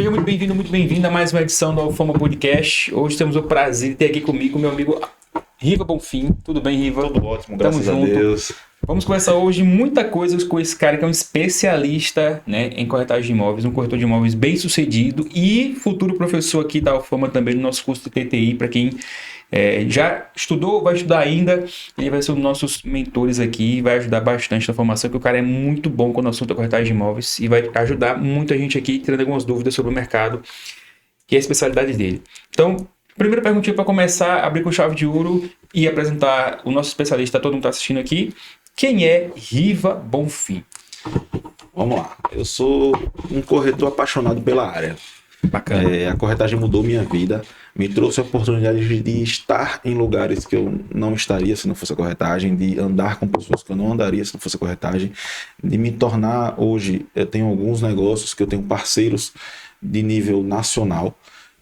Seja muito bem-vindo a mais uma edição do Alfama Podcast. Hoje temos o prazer de ter aqui comigo meu amigo Riva Bonfim. Tudo bem, Riva? Tudo ótimo, graças a Deus. Vamos conversar hoje muita coisa com esse cara que é um especialista, né, em corretagem de imóveis, um corretor de imóveis bem sucedido e futuro professor aqui da Alfama também no nosso curso de TTI. Para quem já estudou, vai estudar ainda, ele vai ser um dos nossos mentores aqui, vai ajudar bastante na formação, porque o cara é muito bom quando o assunto é corretagem de imóveis e vai ajudar muita gente aqui tirando algumas dúvidas sobre o mercado, que é a especialidade dele. Então, primeira perguntinha para começar, abrir com chave de ouro e apresentar o nosso especialista, todo mundo está assistindo aqui. Quem é Riva Bonfim? Vamos lá. Eu sou um corretor apaixonado pela área. Bacana. A corretagem mudou minha vida, me trouxe a oportunidade de estar em lugares que eu não estaria se não fosse a corretagem, de andar com pessoas que eu não andaria se não fosse a corretagem, de me tornar hoje, eu tenho alguns negócios que eu tenho parceiros de nível nacional.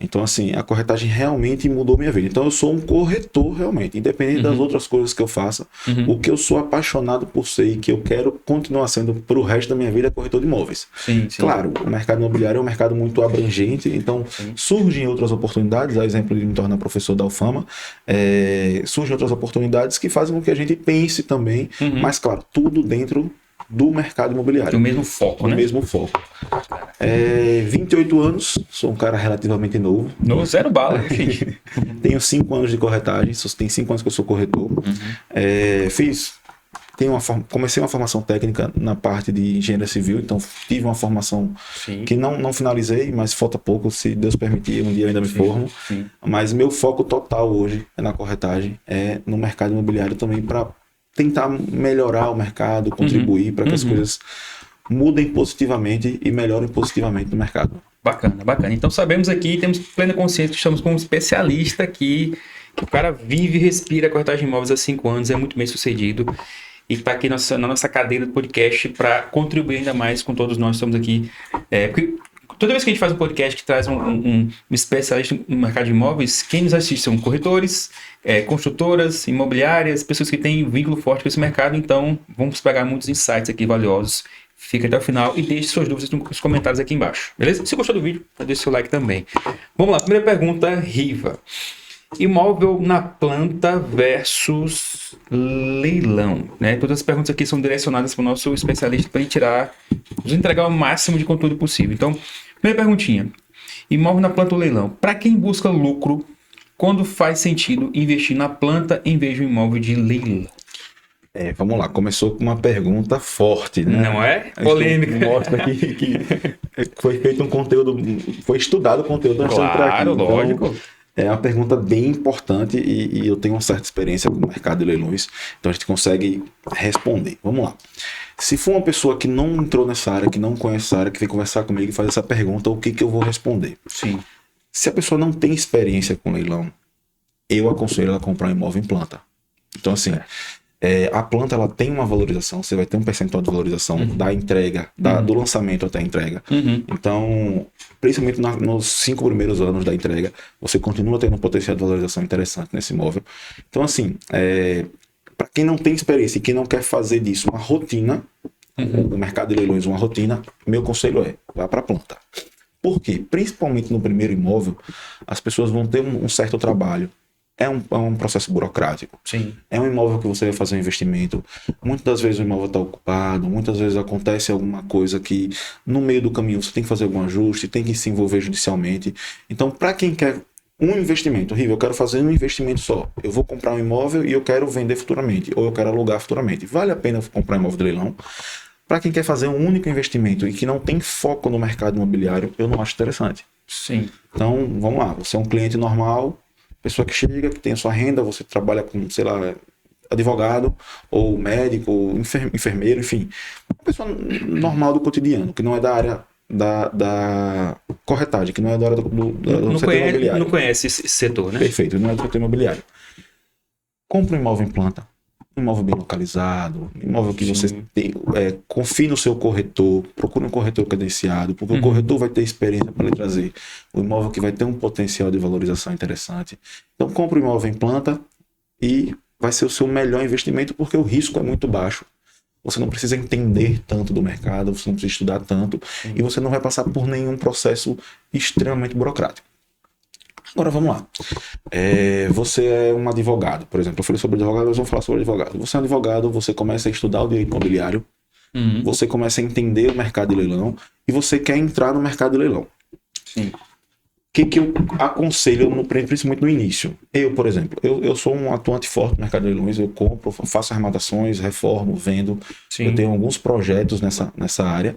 Então, assim, a corretagem realmente mudou minha vida. Então, eu sou um corretor realmente, independente das outras coisas que eu faça. O que eu sou apaixonado por ser e que eu quero continuar sendo para o resto da minha vida é corretor de imóveis. Sim. Claro, o mercado imobiliário é um mercado muito abrangente, então surgem outras oportunidades, a exemplo de me tornar professor da Alfama, surgem outras oportunidades que fazem com que a gente pense também, mas claro, tudo dentro do mercado imobiliário. Do mesmo foco, né? Do mesmo foco. 28 anos, sou um cara relativamente novo. No zero bala, gente. Tenho 5 anos de corretagem, tem 5 anos que eu sou corretor. Comecei uma formação técnica na parte de engenharia civil, então tive uma formação que não finalizei, mas falta pouco, se Deus permitir, um dia eu ainda me formo. Mas meu foco total hoje é na corretagem, no mercado imobiliário também, para tentar melhorar o mercado, contribuir para que as coisas mudem positivamente e melhorem positivamente no mercado. Bacana. Então sabemos aqui, temos plena consciência que estamos com um especialista aqui, que o cara vive e respira a corretagem de imóveis há 5 anos, é muito bem sucedido e está aqui na nossa cadeira do podcast para contribuir ainda mais com todos nós. Estamos aqui, porque toda vez que a gente faz um podcast que traz um especialista no mercado de imóveis, quem nos assiste são corretores, construtoras, imobiliárias, pessoas que têm vínculo forte com esse mercado. Então, vamos pegar muitos insights aqui valiosos. Fica até o final e deixe suas dúvidas nos comentários aqui embaixo. Beleza? Se gostou do vídeo, deixe seu like também. Vamos lá, primeira pergunta, Riva. Imóvel na planta versus leilão, né? Todas as perguntas aqui são direcionadas para o nosso especialista para ele nos entregar o máximo de conteúdo possível. Então, primeira perguntinha. Imóvel na planta ou leilão? Para quem busca lucro, quando faz sentido investir na planta em vez de um imóvel de leilão? Vamos lá, começou com uma pergunta forte, né? Não é? Polêmica. Mostra que foi feito um conteúdo, foi estudado o conteúdo antes de entrar aqui. Claro, lógico. É uma pergunta bem importante e eu tenho uma certa experiência com o mercado de leilões, então a gente consegue responder. Vamos lá. Se for uma pessoa que não entrou nessa área, que não conhece essa área, que vem conversar comigo e faz essa pergunta, o que eu vou responder? Sim. Se a pessoa não tem experiência com leilão, eu aconselho ela a comprar um imóvel em planta. Então, assim, a planta ela tem uma valorização, você vai ter um percentual de valorização da entrega, do lançamento até a entrega. Então, principalmente nos 5 primeiros anos da entrega, você continua tendo um potencial de valorização interessante nesse imóvel. Então, assim, para quem não tem experiência e quem não quer fazer disso uma rotina, o mercado de leilões uma rotina, meu conselho vá para a planta. Por quê? Principalmente no primeiro imóvel, as pessoas vão ter um certo trabalho. É um processo burocrático. Sim. É um imóvel que você vai fazer um investimento. Muitas das vezes o imóvel está ocupado, muitas vezes acontece alguma coisa que no meio do caminho você tem que fazer algum ajuste, tem que se envolver judicialmente. Então, para quem quer um investimento, Riva, eu quero fazer um investimento só. Eu vou comprar um imóvel e eu quero vender futuramente, ou eu quero alugar futuramente. Vale a pena comprar um imóvel de leilão? Para quem quer fazer um único investimento e que não tem foco no mercado imobiliário, eu não acho interessante. Sim. Então, vamos lá. Você é um cliente normal, pessoa que chega, que tem a sua renda, você trabalha com, sei lá, advogado, ou médico, ou enfermeiro, enfim. Uma pessoa normal do cotidiano, que não é da área da corretagem, que não é da área do setor imobiliário. Não conhece esse setor, né? Perfeito, não é do setor imobiliário. Compre um imóvel em planta, um imóvel bem localizado, um imóvel que você confie no seu corretor, procure um corretor credenciado, porque o corretor vai ter experiência para lhe trazer o imóvel que vai ter um potencial de valorização interessante. Então compre um imóvel em planta e vai ser o seu melhor investimento, porque o risco é muito baixo. você não precisa entender tanto do mercado, você não precisa estudar tanto, e você não vai passar por nenhum processo extremamente burocrático. Agora vamos lá. Você é um advogado, por exemplo. Eu falei sobre advogado, nós vamos falar sobre advogado. Você é um advogado, você começa a estudar o direito imobiliário, você começa a entender o mercado de leilão e você quer entrar no mercado de leilão. Sim. O que eu aconselho, principalmente no início? Eu, por exemplo, eu sou um atuante forte no mercado de leilões, eu compro, faço arrematações, reformo, vendo. Sim. Eu tenho alguns projetos nessa área.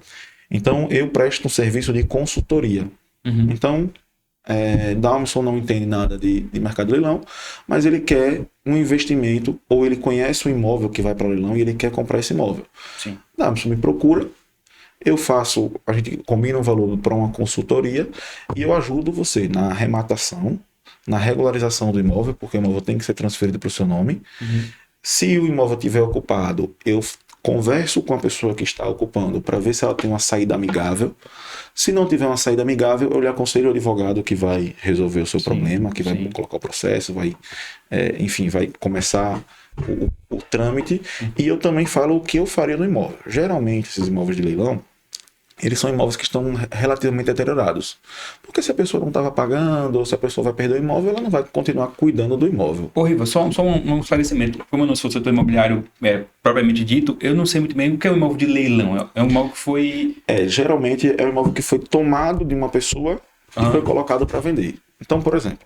Então, eu presto um serviço de consultoria. Então, Dalmson não entende nada de mercado de leilão, mas ele quer um investimento, ou ele conhece o imóvel que vai para o leilão e ele quer comprar esse imóvel. Sim. Dalmson me procura, a gente combina um valor para uma consultoria e eu ajudo você na arrematação, na regularização do imóvel, porque o imóvel tem que ser transferido para o seu nome. Se o imóvel estiver ocupado, eu converso com a pessoa que está ocupando para ver se ela tem uma saída amigável. Se não tiver uma saída amigável, eu lhe aconselho o advogado que vai resolver o seu problema, que vai colocar o processo, vai começar o trâmite. E eu também falo o que eu faria no imóvel. Geralmente, esses imóveis de leilão, eles são imóveis que estão relativamente deteriorados. Porque se a pessoa não estava pagando, ou se a pessoa vai perder o imóvel, ela não vai continuar cuidando do imóvel. Ô, Riva, só um esclarecimento. Como eu não sou setor imobiliário propriamente dito, eu não sei muito bem o que é um imóvel de leilão. É um imóvel que foi... Geralmente é um imóvel que foi tomado de uma pessoa e foi colocado para vender. Então, por exemplo,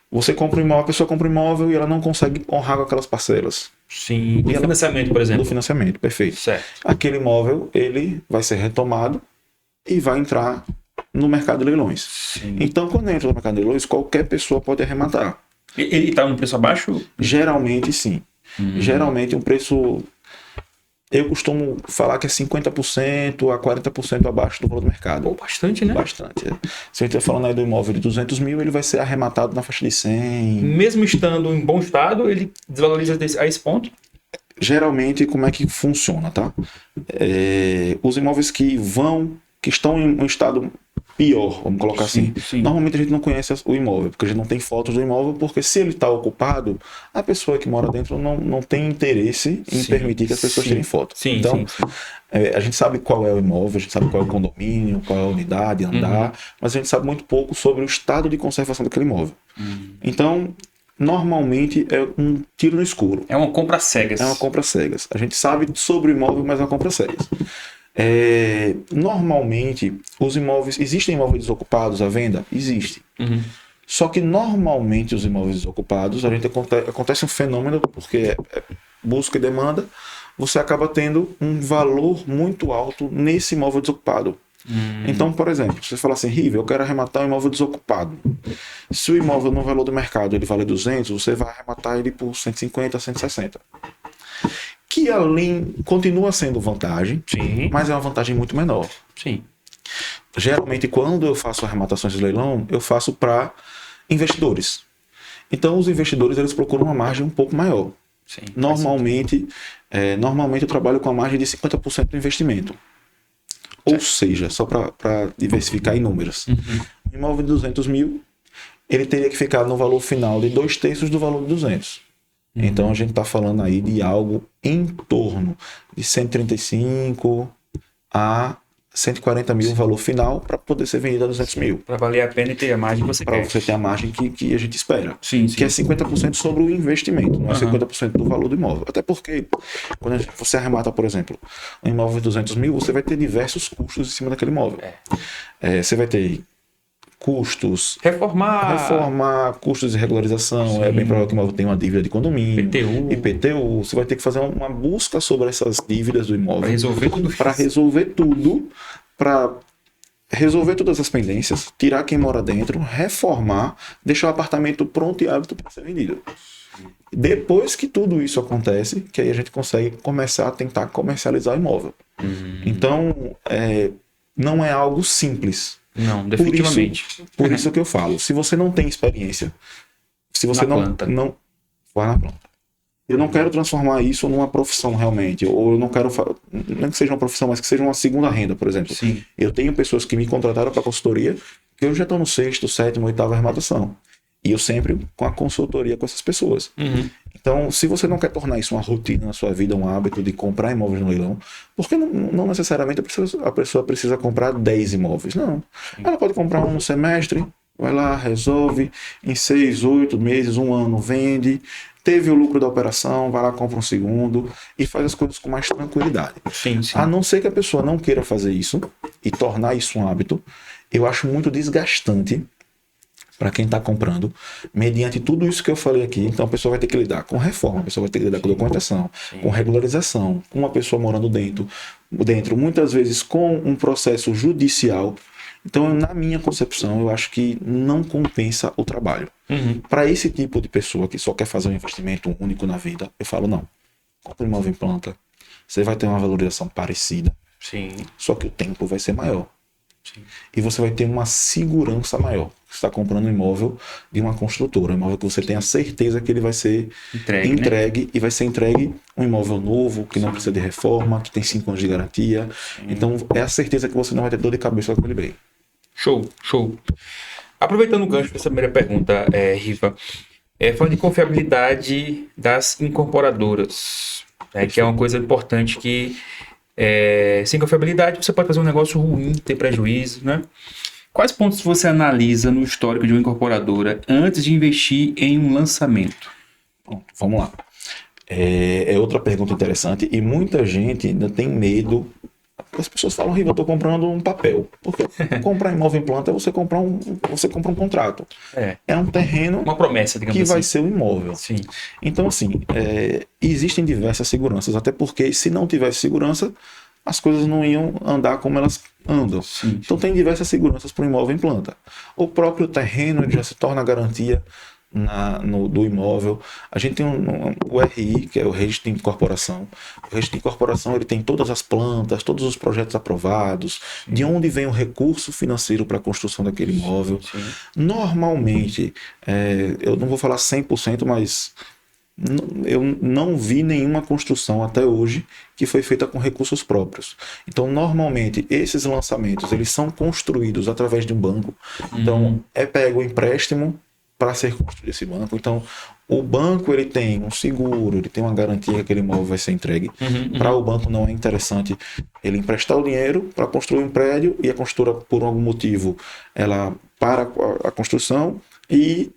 você compra um imóvel, a pessoa compra um imóvel e ela não consegue honrar com aquelas parcelas. Sim, do financiamento, por exemplo. Do financiamento, perfeito. Certo. Aquele imóvel, ele vai ser retomado e vai entrar no mercado de leilões. Sim. Então, quando entra no mercado de leilões, qualquer pessoa pode arrematar. Ele está no preço abaixo? Geralmente, sim. Geralmente, um preço... Eu costumo falar que é 50% a 40% abaixo do valor do mercado. Pô, bastante, né? Bastante. Se a gente está falando aí do imóvel de 200 mil, ele vai ser arrematado na faixa de 100. Mesmo estando em bom estado, ele desvaloriza a esse ponto? Geralmente, como é que funciona, tá? Os imóveis que estão em um estado pior, vamos colocar assim. Sim. Normalmente a gente não conhece o imóvel, porque a gente não tem fotos do imóvel, porque se ele está ocupado, a pessoa que mora dentro não tem interesse em permitir que as pessoas tirem foto. Então, a gente sabe qual é o imóvel, a gente sabe qual é o condomínio, qual é a unidade, andar, mas a gente sabe muito pouco sobre o estado de conservação daquele imóvel. Então, normalmente é um tiro no escuro. É uma compra cegas. É uma compra cegas. A gente sabe sobre o imóvel, mas é uma compra cegas. Normalmente, existem imóveis desocupados à venda? Existe. Só que normalmente os imóveis desocupados, acontece um fenômeno, porque busca e demanda, você acaba tendo um valor muito alto nesse imóvel desocupado. Então, por exemplo, você fala assim, Riva, eu quero arrematar um imóvel desocupado. Se o imóvel no valor do mercado ele vale 200, você vai arrematar ele por 150, 160. Que além continua sendo vantagem, mas é uma vantagem muito menor. Sim. Geralmente, quando eu faço arrematações de leilão, eu faço para investidores. Então, os investidores eles procuram uma margem um pouco maior. Sim, normalmente eu trabalho com a margem de 50% do investimento. Ou seja, só para diversificar em números. Um imóvel de 200 mil, ele teria que ficar no valor final de 2/3 do valor de 200. Então a gente está falando aí de algo em torno de 135 a 140 mil o valor final para poder ser vendido a 200 mil. Para valer a pena e ter a margem que você quer. Para você ter a margem que a gente espera. Sim. Que é 50% sobre o investimento, não é 50% do valor do imóvel. Até porque, quando você arremata, por exemplo, um imóvel de 200 mil, você vai ter diversos custos em cima daquele imóvel. Você vai ter custos, reformar, custos de regularização, é bem provável que o imóvel tenha uma dívida de condomínio, IPTU, você vai ter que fazer uma busca sobre essas dívidas do imóvel, para resolver todas as pendências, tirar quem mora dentro, reformar, deixar o apartamento pronto e apto para ser vendido. Depois que tudo isso acontece, que aí a gente consegue começar a tentar comercializar o imóvel. Então, não é algo simples. Não, definitivamente. Por isso que eu falo, se você não tem experiência, se você não vai na planta. Eu não quero transformar isso numa profissão realmente, ou eu não quero, não que seja uma profissão, mas que seja uma segunda renda, por exemplo. Eu tenho pessoas que me contrataram para consultoria, que eu já estou no 6º, 7º, 8º arrematação. E eu sempre com a consultoria com essas pessoas. Então, se você não quer tornar isso uma rotina na sua vida, um hábito de comprar imóveis no leilão, porque não necessariamente a pessoa precisa comprar 10 imóveis. Não. Ela pode comprar um no semestre, vai lá, resolve, em 6, 8 meses, um ano, vende, teve o lucro da operação, vai lá, compra um segundo e faz as coisas com mais tranquilidade. Sim, sim. A não ser que a pessoa não queira fazer isso e tornar isso um hábito, eu acho muito desgastante para quem está comprando, mediante tudo isso que eu falei aqui. Então a pessoa vai ter que lidar com reforma, a pessoa vai ter que lidar com documentação, com regularização, com uma pessoa morando dentro, muitas vezes com um processo judicial. Então, na minha concepção, eu acho que não compensa o trabalho. Para esse tipo de pessoa que só quer fazer um investimento único na vida, eu falo, não, compre um imóvel em planta, você vai ter uma valorização parecida, só que o tempo vai ser maior. E você vai ter uma segurança maior. Você está comprando um imóvel de uma construtora, um imóvel que você tem a certeza que ele vai ser entregue, né? E vai ser entregue um imóvel novo, que não precisa de reforma, que tem 5 anos de garantia. Então é a certeza que você não vai ter dor de cabeça com aquele bem. Show. Aproveitando o gancho dessa primeira pergunta, Riva, falando de confiabilidade das incorporadoras, que é uma coisa importante que sem confiabilidade você pode fazer um negócio ruim, ter prejuízo, né? Quais pontos você analisa no histórico de uma incorporadora antes de investir em um lançamento? Pronto, vamos lá. É outra pergunta interessante e muita gente ainda tem medo. As pessoas falam, Riva, eu estou comprando um papel. Porque comprar imóvel em planta é você compra um contrato. É um terreno, uma promessa, digamos que assim, vai ser o imóvel. Sim. Então, assim, existem diversas seguranças, até porque se não tivesse segurança, as coisas não iam andar como elas andam. Sim. Então, tem diversas seguranças para o imóvel em planta. O próprio terreno ele já se torna garantia do imóvel. A gente tem o RI, que é o Registro de Incorporação. O Registro de Incorporação ele tem todas as plantas, todos os projetos aprovados, de onde vem o recurso financeiro para a construção daquele imóvel. Normalmente, eu não vou falar 100%, mas eu não vi nenhuma construção até hoje que foi feita com recursos próprios. Então, normalmente, esses lançamentos eles são construídos através de um banco. Então, é pego o empréstimo para ser construído esse banco. Então, o banco ele tem um seguro, ele tem uma garantia que aquele imóvel vai ser entregue. Para o banco não é interessante ele emprestar o dinheiro para construir um prédio e a construtora, por algum motivo, ela para a construção e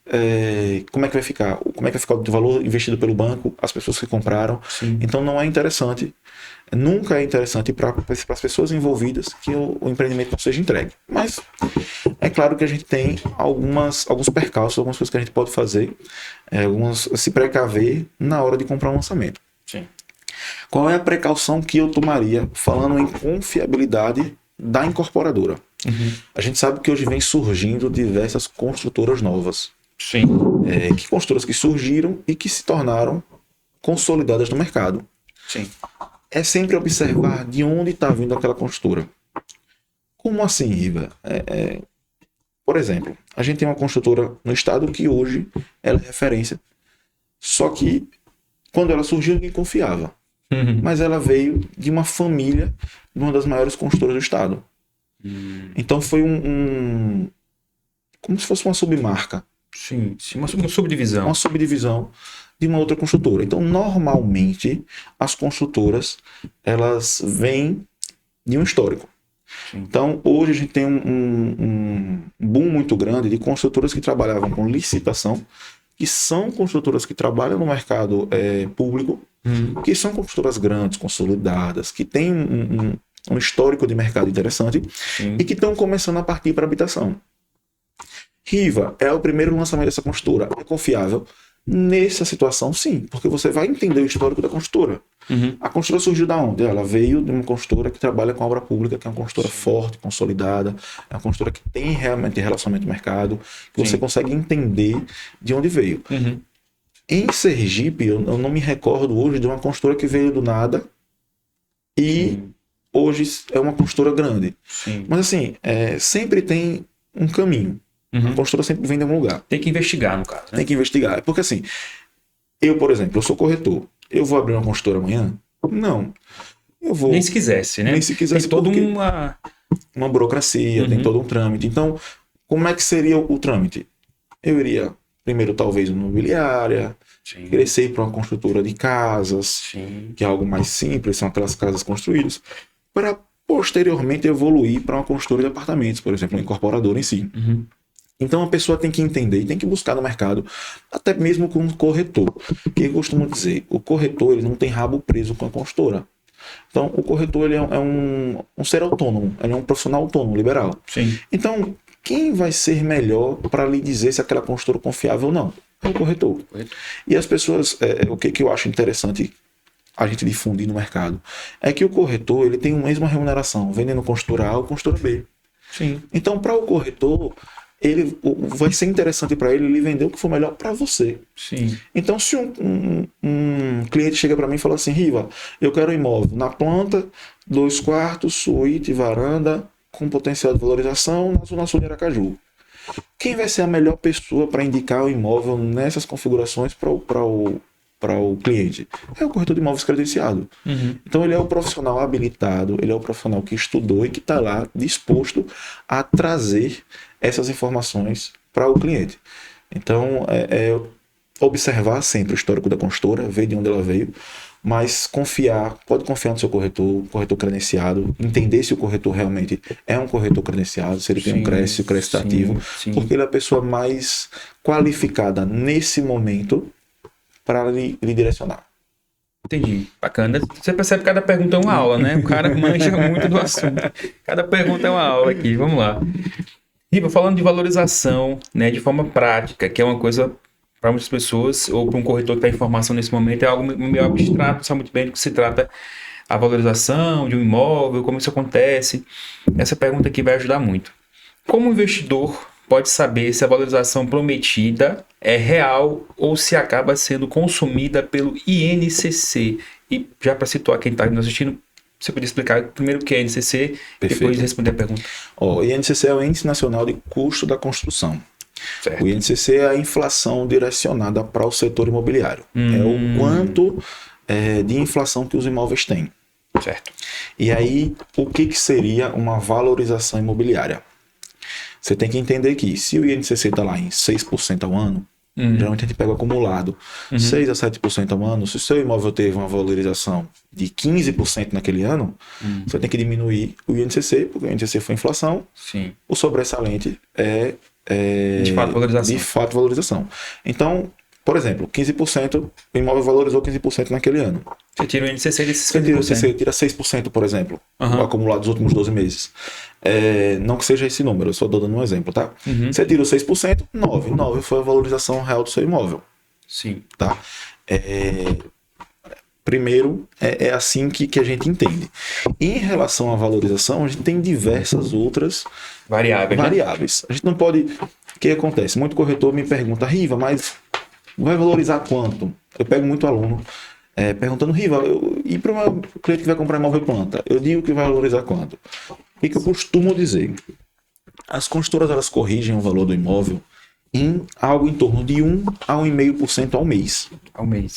como é que vai ficar? Como é que vai ficar o valor investido pelo banco, as pessoas que compraram? Sim. Então, não é interessante. Nunca é interessante para as pessoas envolvidas que o empreendimento não seja entregue. Mas é claro que a gente tem alguns percalços, algumas coisas que a gente pode fazer, se precaver na hora de comprar um lançamento. Sim. Qual é a precaução que eu tomaria falando em confiabilidade da incorporadora? A gente sabe que hoje vem surgindo diversas construtoras novas. Sim. Que construtoras que surgiram e que se tornaram consolidadas no mercado. Sim. É sempre observar de onde está vindo aquela construtora. Como assim, Riva? Por exemplo, a gente tem uma construtora no estado que hoje ela é referência. Só que quando ela surgiu, ninguém confiava. Mas ela veio de uma família de uma das maiores construtoras do estado. Então foi como se fosse uma submarca. Sim, uma subdivisão. Uma subdivisão de uma outra construtora. Então, normalmente, as construtoras, elas vêm de um histórico. Sim. Então, hoje a gente tem um boom muito grande de construtoras que trabalhavam com licitação, que são construtoras que trabalham no mercado público, que são construtoras grandes, consolidadas, que têm um histórico de mercado interessante. Sim. E que estão começando a partir para a habitação. Riva, é o primeiro lançamento dessa construtora, é confiável? Nessa situação, sim, porque você vai entender o histórico da construtora. A construtora surgiu da onde? Ela veio de uma construtora que trabalha com obra pública, que é uma construtora forte, consolidada, é uma construtora que tem realmente relacionamento com o mercado, que você consegue entender de onde veio. Em Sergipe, eu não me recordo hoje de uma construtora que veio do nada e hoje é uma construtora grande. Mas assim, sempre tem um caminho. A construtora sempre vem de algum lugar. Tem que investigar, no caso. Né? Tem que investigar. Porque assim, eu, por exemplo, eu sou corretor. Eu vou abrir uma construtora amanhã? Não. Eu vou... Nem se quisesse, né? Nem se quisesse. Tem toda uma burocracia, tem todo um trâmite. Então, como é que seria o trâmite? Eu iria Primeiro, talvez, uma imobiliária, Sim. crescer para uma construtora de casas, Sim. que é algo mais simples, são aquelas casas construídas, para posteriormente evoluir para uma construtora de apartamentos, por exemplo, uma incorporadora em si. Uhum. Então a pessoa tem que entender e tem que buscar no mercado, até mesmo com o corretor. Que eu costumo dizer, o corretor ele não tem rabo preso com a construtora. Então o corretor ele é um ser autônomo, ele é um profissional autônomo, liberal. Sim. Então quem vai ser melhor para lhe dizer se aquela construtora é confiável ou não? É o corretor. E as pessoas, o que eu acho interessante a gente difundir no mercado, é que o corretor ele tem a mesma remuneração, vendendo construtora A ou construtora B. Sim. Então, para o corretor, vai ser interessante para ele vender o que for melhor para você. Sim. Então, se um cliente chega para mim e fala assim, Riva, eu quero um imóvel na planta, 2 quartos, suíte, varanda, com potencial de valorização na Zona Sul de Aracaju. Quem vai ser a melhor pessoa para indicar o imóvel nessas configurações para o cliente? É o corretor de imóveis credenciado. Uhum. Então ele é o profissional habilitado, ele é o profissional que estudou e que está lá disposto a trazer essas informações para o cliente. Então observar sempre o histórico da consultora, ver de onde ela veio, mas pode confiar no seu corretor credenciado, entender se o corretor realmente é um corretor credenciado, se ele tem um crédito, se o crédito está ativo, porque ele é a pessoa mais qualificada nesse momento para lhe direcionar. Entendi. Bacana. Você percebe que cada pergunta é uma aula, né? O cara manja muito do assunto. Cada pergunta é uma aula aqui. Vamos lá. Riva, falando de valorização, né, de forma prática, que é uma coisa para muitas pessoas, ou para um corretor que está em formação nesse momento, é algo meio abstrato, sabe muito bem do que se trata a valorização de um imóvel, como isso acontece. Essa pergunta aqui vai ajudar muito. Como o investidor pode saber se a valorização prometida é real ou se acaba sendo consumida pelo INCC? E já para situar quem está nos assistindo, você podia explicar primeiro o que é INCC e depois responder a pergunta. O INCC é o Índice Nacional de Custo da Construção. Certo. O INCC é a inflação direcionada para o setor imobiliário. É o quanto de inflação que os imóveis têm. Certo. E aí, o que seria uma valorização imobiliária? Você tem que entender que se o INCC está lá em 6% ao ano, geralmente a gente pega o acumulado, 6 a 7% ao ano. Se o seu imóvel teve uma valorização de 15% naquele ano, você tem que diminuir o INCC, porque o INCC foi inflação. Sim. O sobressalente é de fato valorização. Então, por exemplo, 15%, o imóvel valorizou 15% naquele ano. Você tira o INCC desses 15%. Você tira 6%, por exemplo, o acumulado dos últimos 12 meses. Não que seja esse número, eu só estou dando um exemplo, tá? Você tira o 6%, 9 foi a valorização real do seu imóvel. Sim. Tá? Primeiro, é assim que a gente entende. Em relação à valorização, a gente tem diversas outras variáveis. A gente não pode... O que acontece? Muito corretor me pergunta, Riva, mas vai valorizar quanto? Eu pego muito aluno perguntando, Riva, e para um cliente que vai comprar imóvel planta, eu digo que vai valorizar quanto? O que eu costumo dizer? As construtoras, elas corrigem o valor do imóvel em algo em torno de 1 a 1,5% ao mês.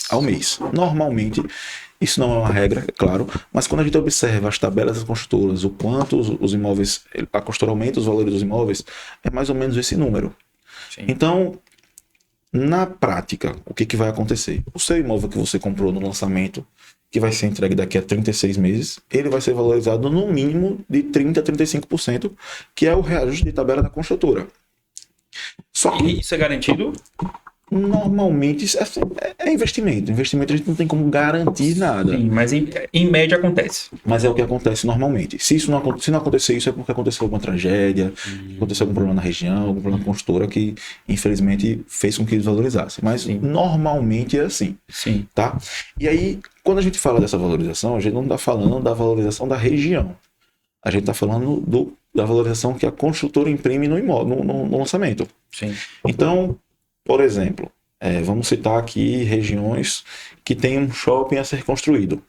Ao mês. Normalmente, isso não é uma regra, é claro, mas quando a gente observa as tabelas das construtoras, o quanto os imóveis, a construtora aumenta os valores dos imóveis, é mais ou menos esse número. Sim. Então, na prática, o que vai acontecer? O seu imóvel que você comprou no lançamento, que vai ser entregue daqui a 36 meses, ele vai ser valorizado no mínimo de 30% a 35%, que é o reajuste de tabela da construtora. Só que isso é garantido? Normalmente é investimento. Investimento a gente não tem como garantir nada. Sim, mas em média acontece. Mas é o que acontece normalmente. Se não acontecer isso, é porque aconteceu alguma tragédia, aconteceu algum problema na região, algum problema na construtora que, infelizmente, fez com que desvalorizasse. Mas normalmente é assim. Sim. Tá? E aí, quando a gente fala dessa valorização, a gente não está falando da valorização da região. A gente está falando da valorização que a construtora imprime no imóvel, no lançamento. Sim. Então, por exemplo, vamos citar aqui regiões que tem um shopping a ser construído.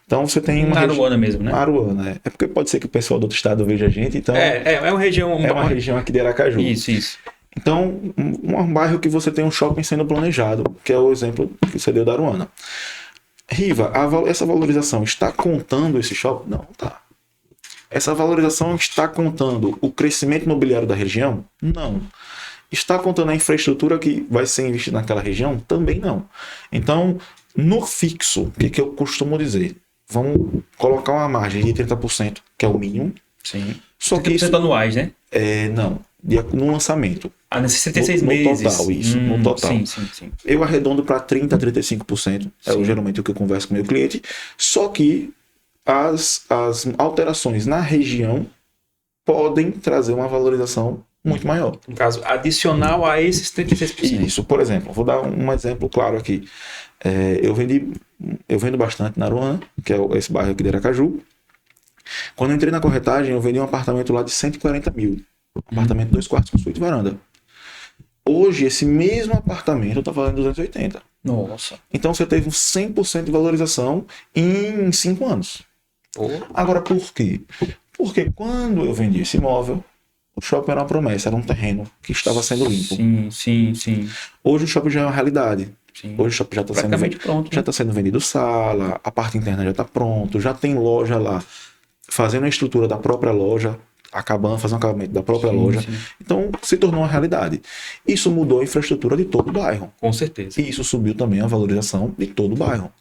Então você tem uma Aruana mesmo, né? Aruana, é porque pode ser que o pessoal do outro estado veja a gente, então... É uma região... É uma região aqui de Aracaju. Isso. Então, um bairro que você tem um shopping sendo planejado, que é o exemplo que você deu da Aruana. Riva, essa valorização está contando esse shopping? Não, tá. Essa valorização está contando o crescimento imobiliário da região? Não. Está contando a infraestrutura que vai ser investida naquela região? Também não. Então, no fixo, o que eu costumo dizer? Vamos colocar uma margem de 30%, que é o mínimo. Sim. Só que isso anuais, né? não, no lançamento. Nesses 76 no meses. Total, isso, no total. Sim. Eu arredondo para 30% a 35%. Geralmente o que eu converso com o meu cliente. Só que as alterações na região podem trazer uma valorização muito maior. No caso, adicional a esses 36%. Isso, por exemplo, vou dar um exemplo claro aqui. Eu vendo bastante na Aruana, que é esse bairro aqui de Aracaju. Quando eu entrei na corretagem, eu vendi um apartamento lá de 140 mil. Apartamento 2 quartos com suíte e varanda. Hoje, esse mesmo apartamento está valendo 280. Nossa. Então, você teve um 100% de valorização em 5 anos. Agora, por quê? Porque quando eu vendi esse imóvel, o shopping era uma promessa, era um terreno que estava sendo limpo. Sim. Hoje o shopping já é uma realidade. Sim. Hoje o shopping já está sendo vendido. Pronto, já está sendo vendido sala, a parte interna já está pronto, já tem loja lá, fazendo a estrutura da própria loja, fazendo o acabamento da própria loja. Sim. Então, se tornou uma realidade. Isso mudou a infraestrutura de todo o bairro. Com certeza. E isso subiu também a valorização de todo o bairro.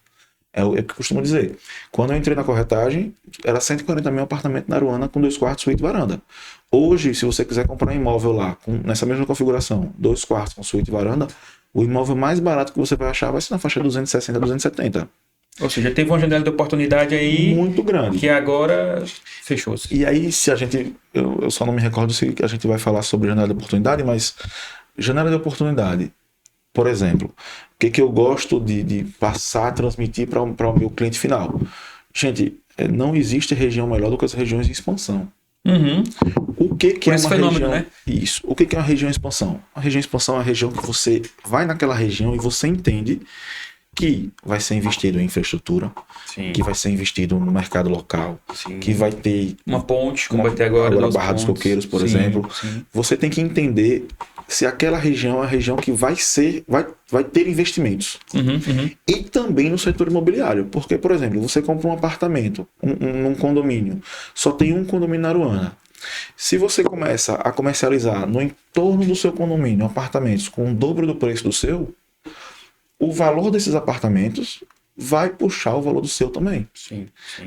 É o que eu costumo dizer. Quando eu entrei na corretagem, era 140 mil apartamento na Aruana com 2 quartos, suíte e varanda. Hoje, se você quiser comprar um imóvel lá, nessa mesma configuração, 2 quartos com suíte e varanda, o imóvel mais barato que você vai achar vai ser na faixa de 260, 270. Ou seja, teve uma janela de oportunidade aí muito grande. Que agora fechou-se. E aí, se a gente... Eu só não me recordo se a gente vai falar sobre janela de oportunidade, mas janela de oportunidade, por exemplo, o que eu gosto de passar a transmitir para o meu cliente final? Gente, não existe região melhor do que as regiões em expansão. O que é uma fenômeno, região? Né? Isso. O que é uma região em expansão? A região em expansão é a região que você vai naquela região e você entende que vai ser investido em infraestrutura, que vai ser investido no mercado local, que vai ter uma ponte, como vai ter agora Barra dos Coqueiros, por exemplo. Você tem que entender se aquela região é a região que vai ter investimentos. E também no setor imobiliário. Porque, por exemplo, você compra um apartamento, num condomínio, só tem um condomínio na Aruana. Se você começa a comercializar no entorno do seu condomínio apartamentos com o dobro do preço do seu, o valor desses apartamentos vai puxar o valor do seu também.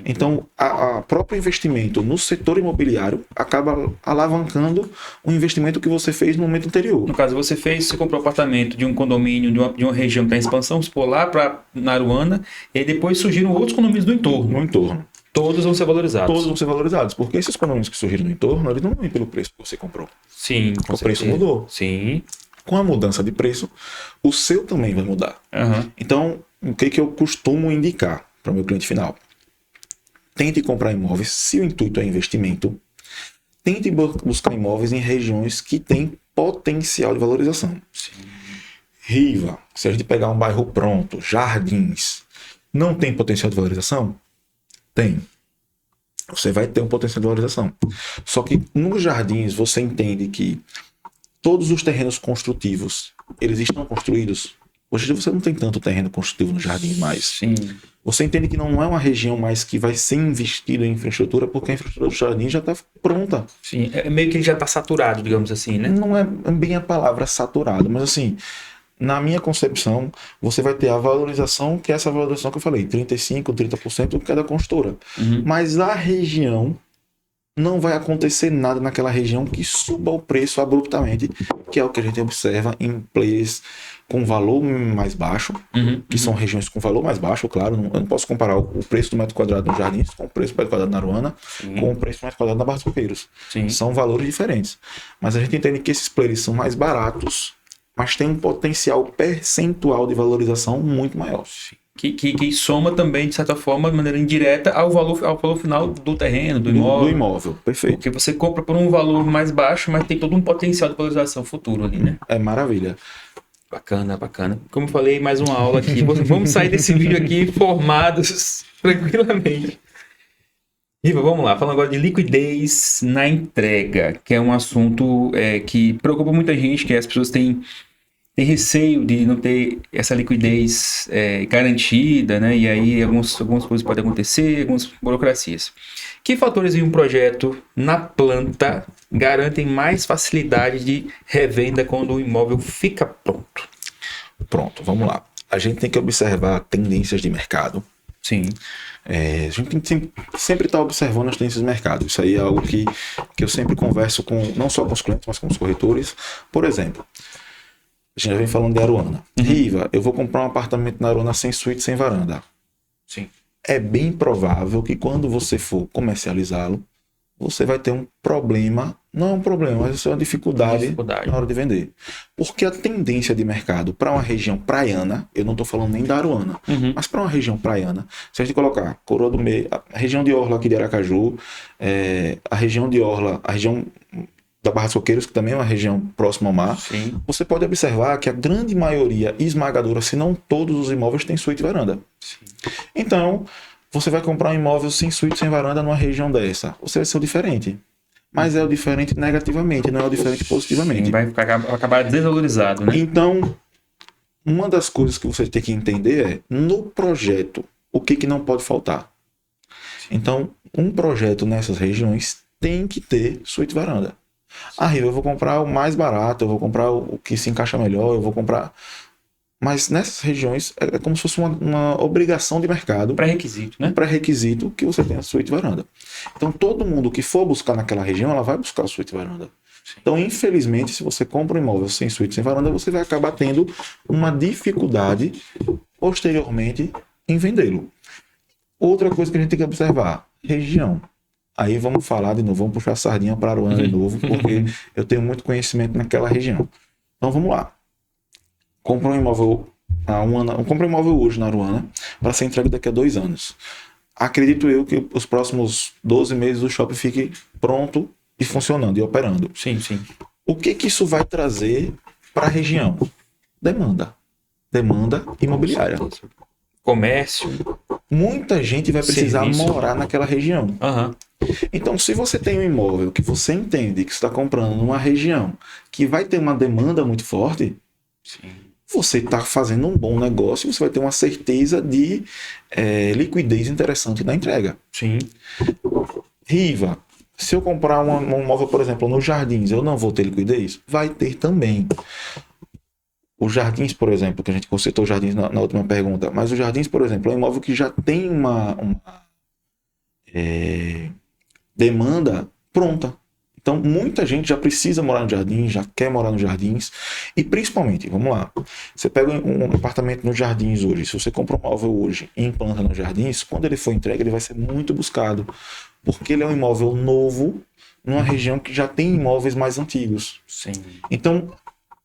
Então, a próprio investimento no setor imobiliário acaba alavancando o investimento que você fez no momento anterior. No caso, você comprou um apartamento de um condomínio, de uma região que está em expansão, você for lá para Aruana, e aí depois surgiram outros condomínios do entorno. No entorno. Todos vão ser valorizados. Todos vão ser valorizados, porque esses condomínios que surgiram no entorno, eles não vêm pelo preço que você comprou. Sim, o preço mudou. Sim. Com a mudança de preço, o seu também vai mudar. Então, o que eu costumo indicar para o meu cliente final? Tente comprar imóveis, se o intuito é investimento, tente buscar imóveis em regiões que têm potencial de valorização. Riva, se a gente pegar um bairro pronto, Jardins, não tem potencial de valorização? Tem. Você vai ter um potencial de valorização. Só que nos Jardins você entende que todos os terrenos construtivos, eles estão construídos. Hoje você não tem tanto terreno construtivo no Jardim mais. Você entende que não é uma região mais que vai ser investido em infraestrutura, porque a infraestrutura do Jardim já está pronta. Sim, é meio que já está saturado, digamos assim, né? Não é bem a palavra saturado, mas assim, na minha concepção, você vai ter a valorização, que é essa valorização que eu falei, 35%, 30% que é da construtora. Mas a região, não vai acontecer nada naquela região que suba o preço abruptamente, que é o que a gente observa em players com valor mais baixo, que são regiões com valor mais baixo, claro. Eu não posso comparar o preço do metro quadrado no Jardins com o preço do metro quadrado na Aruana, com o preço do metro quadrado na Barra dos Coqueiros. São valores diferentes. Mas a gente entende que esses players são mais baratos, mas tem um potencial percentual de valorização muito maior. Que soma também, de certa forma, de maneira indireta, ao valor final do terreno, do imóvel. Do imóvel, perfeito. Porque você compra por um valor mais baixo, mas tem todo um potencial de valorização futuro ali, né? É maravilha. Bacana. Como eu falei, mais uma aula aqui. Vamos sair desse vídeo aqui formados tranquilamente. Riva, vamos lá. Falando agora de liquidez na entrega, que é um assunto que preocupa muita gente, que as pessoas têm receio de não ter essa liquidez garantida, né? E aí algumas coisas podem acontecer, algumas burocracias. Que fatores em um projeto na planta garantem mais facilidade de revenda quando o imóvel fica pronto? Pronto, vamos lá. A gente tem que observar tendências de mercado. Sim. A gente tem que sempre estar observando as tendências de mercado. Isso aí é algo que eu sempre converso não só com os clientes, mas com os corretores. Por exemplo, a gente já vem falando de Aruana. Riva, eu vou comprar um apartamento na Aruana sem suíte, sem varanda. Sim. É bem provável que quando você for comercializá-lo, você vai ter um problema, não é um problema, mas vai ser uma dificuldade na hora de vender. Porque a tendência de mercado para uma região praiana, eu não estou falando nem da Aruana, mas para uma região praiana, se a gente colocar Coroa do Meio, a região de Orla aqui de Aracaju, a região de Orla, a região da Barra dos Coqueiros, que também é uma região próxima ao mar, Sim. você pode observar que a grande maioria esmagadora, se não todos os imóveis, têm suíte e varanda. Sim. Então, você vai comprar um imóvel sem suíte, sem varanda numa região dessa. Você vai ser o diferente. Mas é o diferente negativamente, não é o diferente positivamente. Sim, vai acabar desvalorizado, né? Então, uma das coisas que você tem que entender é, no projeto, o que não pode faltar. Então, um projeto nessas regiões tem que ter suíte e varanda. Ah, eu vou comprar o mais barato, eu vou comprar o que se encaixa melhor, eu vou comprar... Mas nessas regiões é como se fosse uma obrigação de mercado. Pré-requisito, né? Um pré-requisito que você tenha suíte e varanda. Então, todo mundo que for buscar naquela região, ela vai buscar suíte e varanda. Sim. Então, infelizmente, se você compra um imóvel sem suíte e sem varanda, você vai acabar tendo uma dificuldade posteriormente em vendê-lo. Outra coisa que a gente tem que observar, região. Aí vamos falar de novo, vamos puxar a sardinha para Aruana de novo, porque eu tenho muito conhecimento naquela região. Então, vamos lá. Compra um imóvel comprei um imóvel hoje na Aruana para ser entregue daqui a 2 anos. Acredito eu que os próximos 12 meses o shopping fique pronto e funcionando e operando. Sim, sim. O que isso vai trazer para a região? Demanda imobiliária. Comércio. Muita gente vai precisar serviço. morar naquela região. Uhum. Então, se você tem um imóvel que você entende que você está comprando numa região que vai ter uma demanda muito forte, sim, você está fazendo um bom negócio e você vai ter uma certeza de liquidez interessante na entrega. Sim. Riva, se eu comprar um imóvel, por exemplo, nos Jardins, eu não vou ter liquidez? Vai ter também. Os Jardins, por exemplo, que a gente concetou os Jardins na última pergunta, mas os Jardins, por exemplo, é um imóvel que já tem uma demanda pronta. Então, muita gente já precisa morar no Jardim, já quer morar nos Jardins. E principalmente, vamos lá, você pega um apartamento nos Jardins hoje, se você compra um imóvel hoje e implanta nos Jardins, quando ele for entregue, ele vai ser muito buscado. Porque ele é um imóvel novo, numa região que já tem imóveis mais antigos. Sim. Então,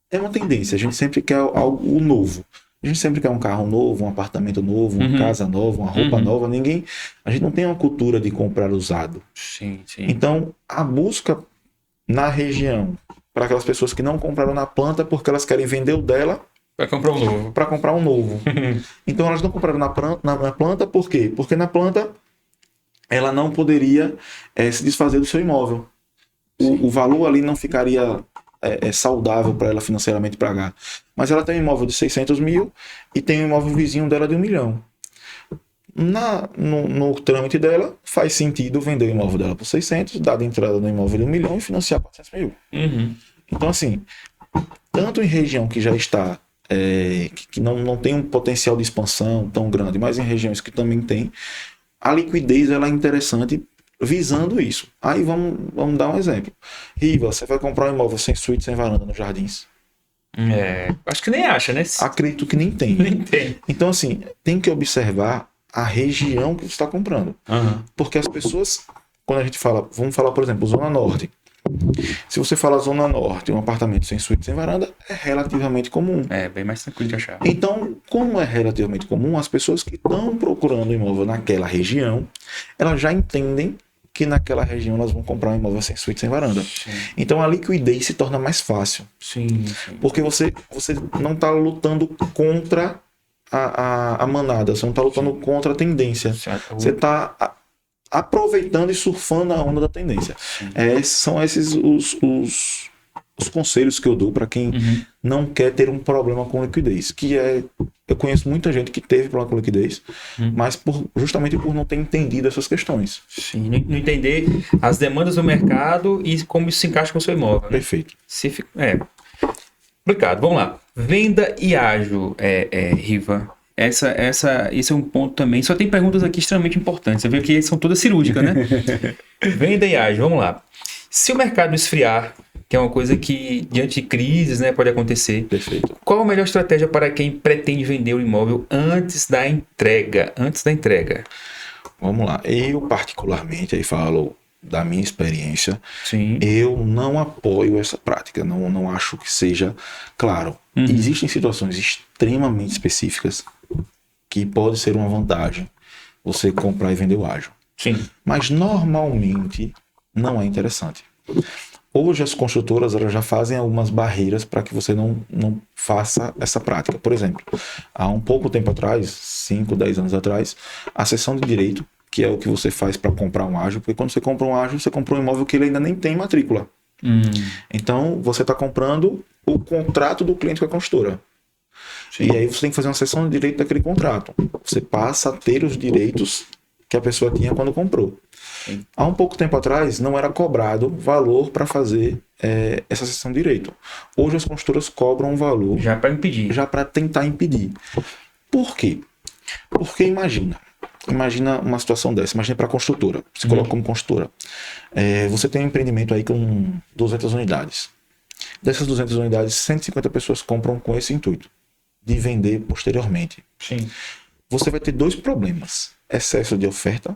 é uma tendência, a gente sempre quer algo novo. A gente sempre quer um carro novo, um apartamento novo, uma casa nova, uma roupa nova. A gente não tem uma cultura de comprar usado. Sim, sim. Então, a busca na região para aquelas pessoas que não compraram na planta porque elas querem vender o dela para comprar um novo. Para comprar um novo. Então, elas não compraram na planta por quê? Porque na planta ela não poderia se desfazer do seu imóvel. O valor ali não ficaria saudável para ela financeiramente pagar. Mas ela tem um imóvel de 600 mil e tem um imóvel vizinho dela de 1 milhão. No trâmite dela, faz sentido vender o imóvel dela por 600, dar de entrada no imóvel de 1 milhão e financiar 400 mil. Então, assim, tanto em região que já está, que não tem um potencial de expansão tão grande, mas em regiões que também tem, a liquidez ela é interessante visando isso. Aí vamos dar um exemplo. Riva, você vai comprar um imóvel sem suíte, sem varanda nos Jardins. Acho que nem acha, né? Acredito que nem tem. Nem tem. Então, assim, tem que observar a região que você está comprando. Porque as pessoas, quando a gente fala, vamos falar, por exemplo, Zona Norte. Se você fala Zona Norte, um apartamento sem suíte, sem varanda, é relativamente comum. É bem mais tranquilo de achar. Então, como é relativamente comum, as pessoas que estão procurando um imóvel naquela região, elas já entendem que naquela região elas vão comprar um imóvel sem suíte, sem varanda. Sim. Então, a liquidez se torna mais fácil. Sim. Porque você não está lutando contra a manada, você não está lutando contra a tendência. Certo. Você está aproveitando e surfando na onda da tendência. São esses os conselhos que eu dou para quem não quer ter um problema com liquidez, que é Eu conheço muita gente que teve problema com liquidez, mas justamente por não ter entendido essas questões. Sim, não entender as demandas do mercado e como isso se encaixa com o seu imóvel. Né? Perfeito. Complicado. Vamos lá. Venda e ágio, Riva. Esse é um ponto também. Só tem perguntas aqui extremamente importantes. Você vê que são todas cirúrgicas, né? Venda e ágio, vamos lá. Se o mercado esfriar, que é uma coisa que, diante de crises, né, pode acontecer. Perfeito. Qual a melhor estratégia para quem pretende vender o imóvel antes da entrega? Vamos lá. Eu, particularmente, aí falo da minha experiência, Sim. Eu não apoio essa prática. Não acho que seja... Claro, existem situações extremamente específicas que pode ser uma vantagem você comprar e vender o ágio. Sim. Mas, normalmente, não é interessante. Hoje as construtoras elas já fazem algumas barreiras para que você não faça essa prática. Por exemplo, há um pouco tempo atrás, 5, 10 anos atrás, a cessão de direito, que é o que você faz para comprar um ágio, porque quando você compra um ágio, você comprou um imóvel que ele ainda nem tem matrícula. Então, você está comprando o contrato do cliente com a construtora. Sim. E aí você tem que fazer uma cessão de direito daquele contrato. Você passa a ter os direitos que a pessoa tinha quando comprou. Sim. Há um pouco tempo atrás, não era cobrado valor para fazer essa cessão de direito. Hoje as construtoras cobram um valor... Já para impedir. Já para tentar impedir. Por quê? Porque imagina uma situação dessa. Imagina para a construtora. Se coloca como construtora. Você tem um empreendimento aí com 200 unidades. Dessas 200 unidades, 150 pessoas compram com esse intuito de vender posteriormente. Sim. Você vai ter dois problemas. Excesso de oferta.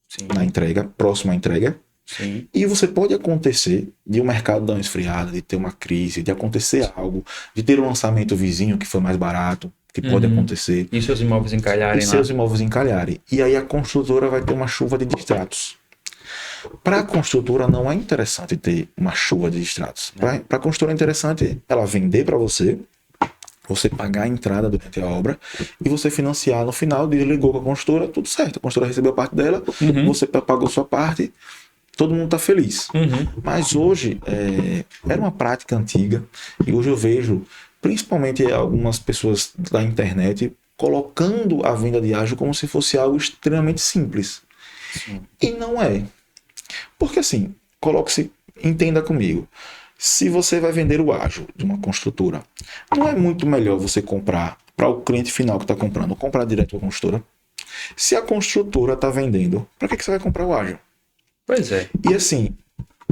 Sim. Na entrega, próxima à entrega. Sim. E você pode acontecer de o mercado dar uma esfriada, de ter uma crise, de acontecer algo, de ter um lançamento vizinho que foi mais barato, que pode acontecer. E seus imóveis encalharem. E aí a construtora vai ter uma chuva de distratos. Para a construtora não é interessante ter uma chuva de distratos. Para a construtora é interessante ela vender para você pagar a entrada durante a obra e você financiar no final, desligou com a construtora, tudo certo. A construtora recebeu a parte dela, você pagou sua parte, todo mundo está feliz. Mas hoje, era uma prática antiga e hoje eu vejo, principalmente algumas pessoas da internet, colocando a venda de ágio como se fosse algo extremamente simples. Sim. E não é. Porque assim, entenda comigo. Se você vai vender o ágio de uma construtora, não é muito melhor você comprar para o cliente final que está comprando, comprar direto com a construtora? Se a construtora está vendendo, para que você vai comprar o ágio? Pois é. E assim,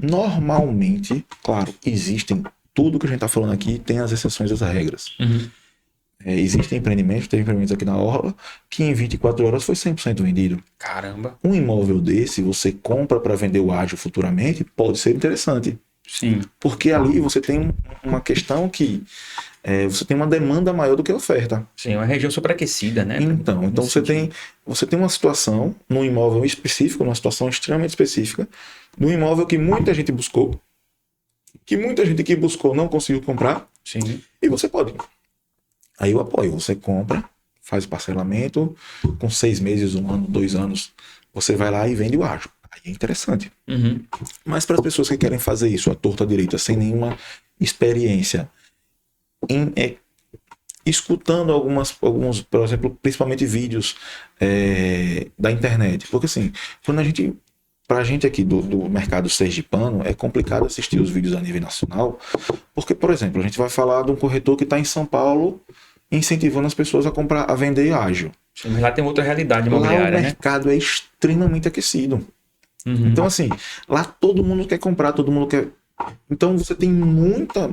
normalmente, claro, existem, tudo que a gente está falando aqui tem as exceções das regras. Existem empreendimentos, teve empreendimentos aqui na Orla, que em 24 horas foi 100% vendido. Caramba! Um imóvel desse, você compra para vender o ágio futuramente, pode ser interessante. Sim. Porque ali você tem uma questão que você tem uma demanda maior do que a oferta. Sim, uma região superaquecida, né? Então você tem uma situação num imóvel específico, numa situação extremamente específica, num imóvel que muita gente buscou, que muita gente que buscou não conseguiu comprar. Sim. E você pode. Aí eu apoio. Você compra, faz o parcelamento, com 6 meses, 1 ano, 2 anos, você vai lá e vende o ágio. Aí é interessante. Mas para as pessoas que querem fazer isso à torta direita, sem nenhuma experiência, escutando alguns, por exemplo, principalmente vídeos da internet. Porque assim, pra gente aqui do mercado sergipano, é complicado assistir os vídeos a nível nacional, porque, por exemplo, a gente vai falar de um corretor que está em São Paulo incentivando as pessoas a vender ágio. Sim, mas lá tem outra realidade imobiliária, né? Lá o mercado é extremamente aquecido. Então, assim, lá todo mundo quer comprar, todo mundo quer... Então, você tem muita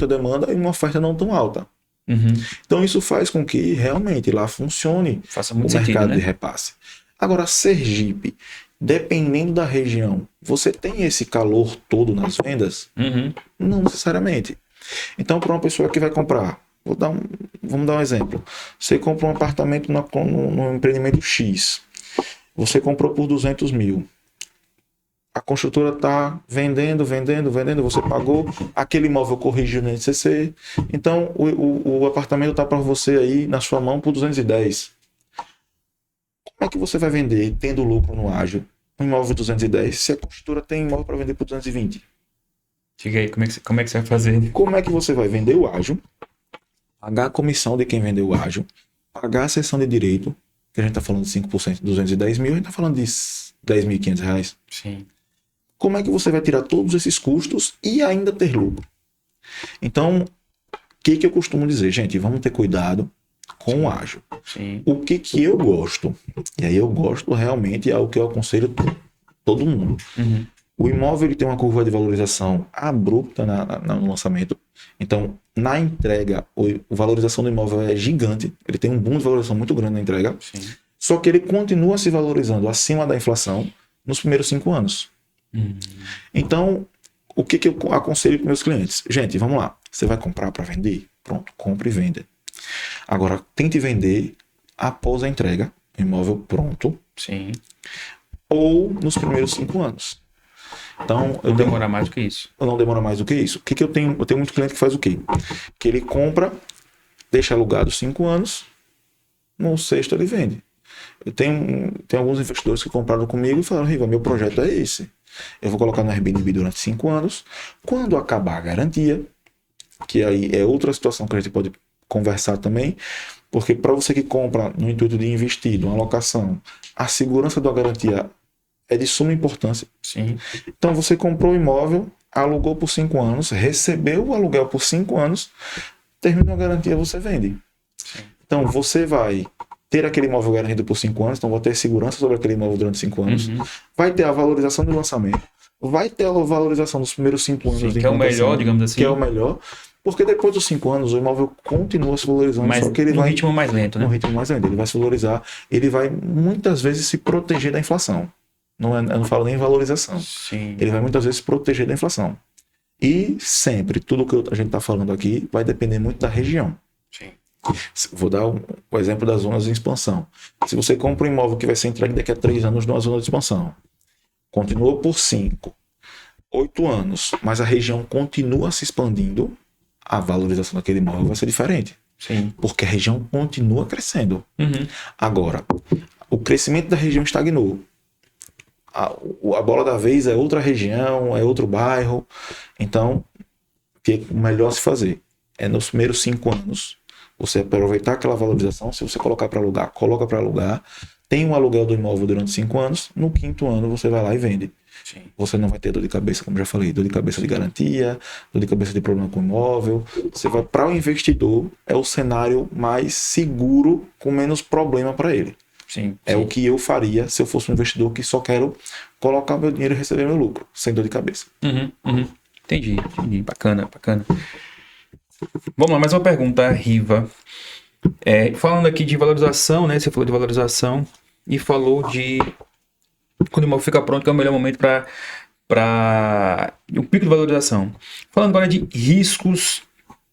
demanda e uma oferta não tão alta. Então, isso faz com que, realmente, lá funcione o mercado de repasse. Agora, Sergipe, dependendo da região, você tem esse calor todo nas vendas? Não necessariamente. Então, para uma pessoa que vai comprar, vamos dar um exemplo. Você compra um apartamento no empreendimento X. Você comprou por 200 mil. A construtora está vendendo, você pagou, aquele imóvel corrigiu no NCC, então o apartamento está para você aí na sua mão por 210. Como é que você vai vender, tendo lucro no ágio, um imóvel por 210, se a construtora tem imóvel para vender por 220? Diga aí, como é que você vai fazer? Como é que você vai vender o ágio pagar a comissão de quem vendeu o ágil, pagar a sessão de direito, que a gente está falando de 5%, 210 mil, a gente está falando de R$ 10.500. Sim. Como é que você vai tirar todos esses custos e ainda ter lucro? Então, o que eu costumo dizer? Gente, vamos ter cuidado com o ágil. Sim. O que eu gosto? E aí eu gosto realmente, é o que eu aconselho todo mundo. Uhum. O imóvel ele tem uma curva de valorização abrupta no lançamento. Então, na entrega, a valorização do imóvel é gigante. Ele tem um boom de valorização muito grande na entrega. Sim. Só que ele continua se valorizando acima da inflação nos primeiros 5 anos. Então, o que eu aconselho para meus clientes? Gente, vamos lá. Você vai comprar para vender? Pronto, compre e venda. Agora, tente vender após a entrega, imóvel pronto. Sim. Ou nos primeiros 5 anos. Então, Não demora mais do que isso. Não demora mais do que isso. O que eu tenho? Eu tenho muito cliente que faz o quê? Que ele compra, deixa alugado 5 anos, no sexto ele vende. Eu tenho alguns investidores que compraram comigo e falaram: Riva, meu projeto é esse. Eu vou colocar no Airbnb durante 5 anos. Quando acabar a garantia, que aí é outra situação que a gente pode conversar também, porque para você que compra no intuito de investir, uma locação, a segurança da garantia é de suma importância. Sim. Então você comprou o imóvel, alugou por 5 anos, recebeu o aluguel por 5 anos, terminou a garantia, você vende. Sim. Então você vai ter aquele imóvel garantido por 5 anos, então vai ter segurança sobre aquele imóvel durante 5 anos, vai ter a valorização do lançamento, vai ter a valorização dos primeiros 5 anos. Sim, que é o melhor, digamos assim. Que é o melhor, porque depois dos 5 anos o imóvel continua se valorizando, mas só que ele no ritmo mais lento, né? No ritmo mais lento, ele vai se valorizar, ele vai muitas vezes se proteger da inflação. Eu não falo nem em valorização. Sim. Ele vai muitas vezes se proteger da inflação. E sempre, tudo que a gente está falando aqui vai depender muito da região. Sim. Vou dar o exemplo das zonas de expansão. Se você compra um imóvel que vai ser entregue daqui a 3 anos numa zona de expansão, continua por 5, 8 anos, mas a região continua se expandindo, a valorização daquele imóvel vai ser diferente. Sim. Porque a região continua crescendo. Agora, o crescimento da região estagnou. A bola da vez é outra região, é outro bairro. Então, o que é melhor se fazer? É nos primeiros 5 anos, você aproveitar aquela valorização. Se você colocar para alugar, coloca para alugar. Tem um aluguel do imóvel durante 5 anos. No 5º ano, você vai lá e vende. Sim. Você não vai ter dor de cabeça, como já falei, dor de cabeça de garantia, dor de cabeça de problema com o imóvel. Você vai para o investidor, é o cenário mais seguro, com menos problema para ele. Sim. É o que eu faria se eu fosse um investidor que só quero colocar meu dinheiro e receber meu lucro, sem dor de cabeça. Entendi. Bacana. Vamos lá, mais uma pergunta, Riva. Falando aqui de valorização, né? Você falou de valorização e falou de quando o imóvel fica pronto, que é o melhor momento para o pico de valorização. Falando agora de riscos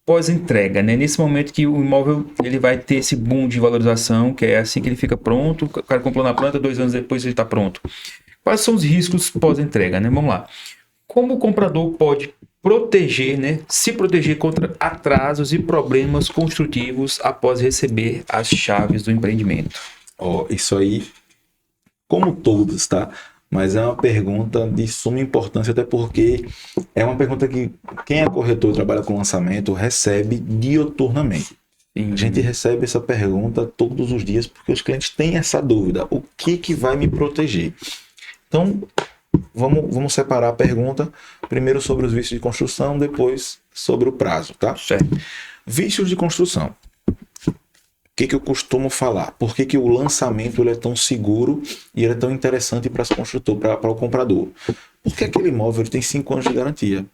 pós-entrega, né? Nesse momento que o imóvel ele vai ter esse boom de valorização, que é assim que ele fica pronto, o cara comprou na planta, 2 anos depois ele está pronto. Quais são os riscos pós-entrega, né? Vamos lá. Como o comprador pode proteger, né? Se proteger contra atrasos e problemas construtivos após receber as chaves do empreendimento? Isso aí, como todos, tá? Mas é uma pergunta de suma importância, até porque é uma pergunta que quem é corretor e trabalha com lançamento recebe dioturnamente. Sim. A gente recebe essa pergunta todos os dias porque os clientes têm essa dúvida. O que vai me proteger? Então, vamos separar a pergunta. Primeiro sobre os vícios de construção, depois sobre o prazo, tá? Certo. Vícios de construção. O que eu costumo falar? Por que o lançamento ele é tão seguro e ele é tão interessante para o comprador? Porque aquele imóvel ele tem 5 anos de garantia.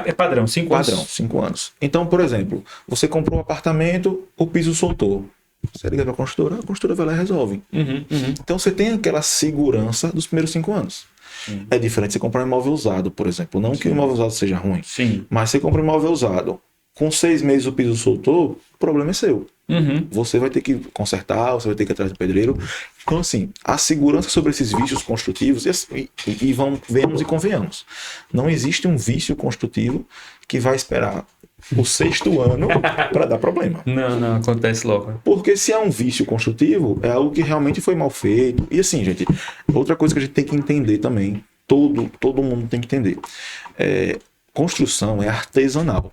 É padrão, 5 anos. Padrão, 5 anos. Então, por exemplo, você comprou um apartamento, o piso soltou. Você liga para a construtora vai lá e resolve. Então você tem aquela segurança dos primeiros 5 anos. É diferente de você comprar um imóvel usado, por exemplo. Não que o imóvel usado seja ruim, mas você compra um imóvel usado, com 6 meses o piso soltou, o problema é seu. Você vai ter que consertar, você vai ter que ir atrás do pedreiro. Então, assim, a segurança sobre esses vícios construtivos, venhamos e convenhamos. Não existe um vício construtivo que vai esperar o 6º ano para dar problema. Não acontece logo. Porque se é um vício construtivo, é algo que realmente foi mal feito. E assim, gente, outra coisa que a gente tem que entender também, todo mundo tem que entender. Construção é artesanal.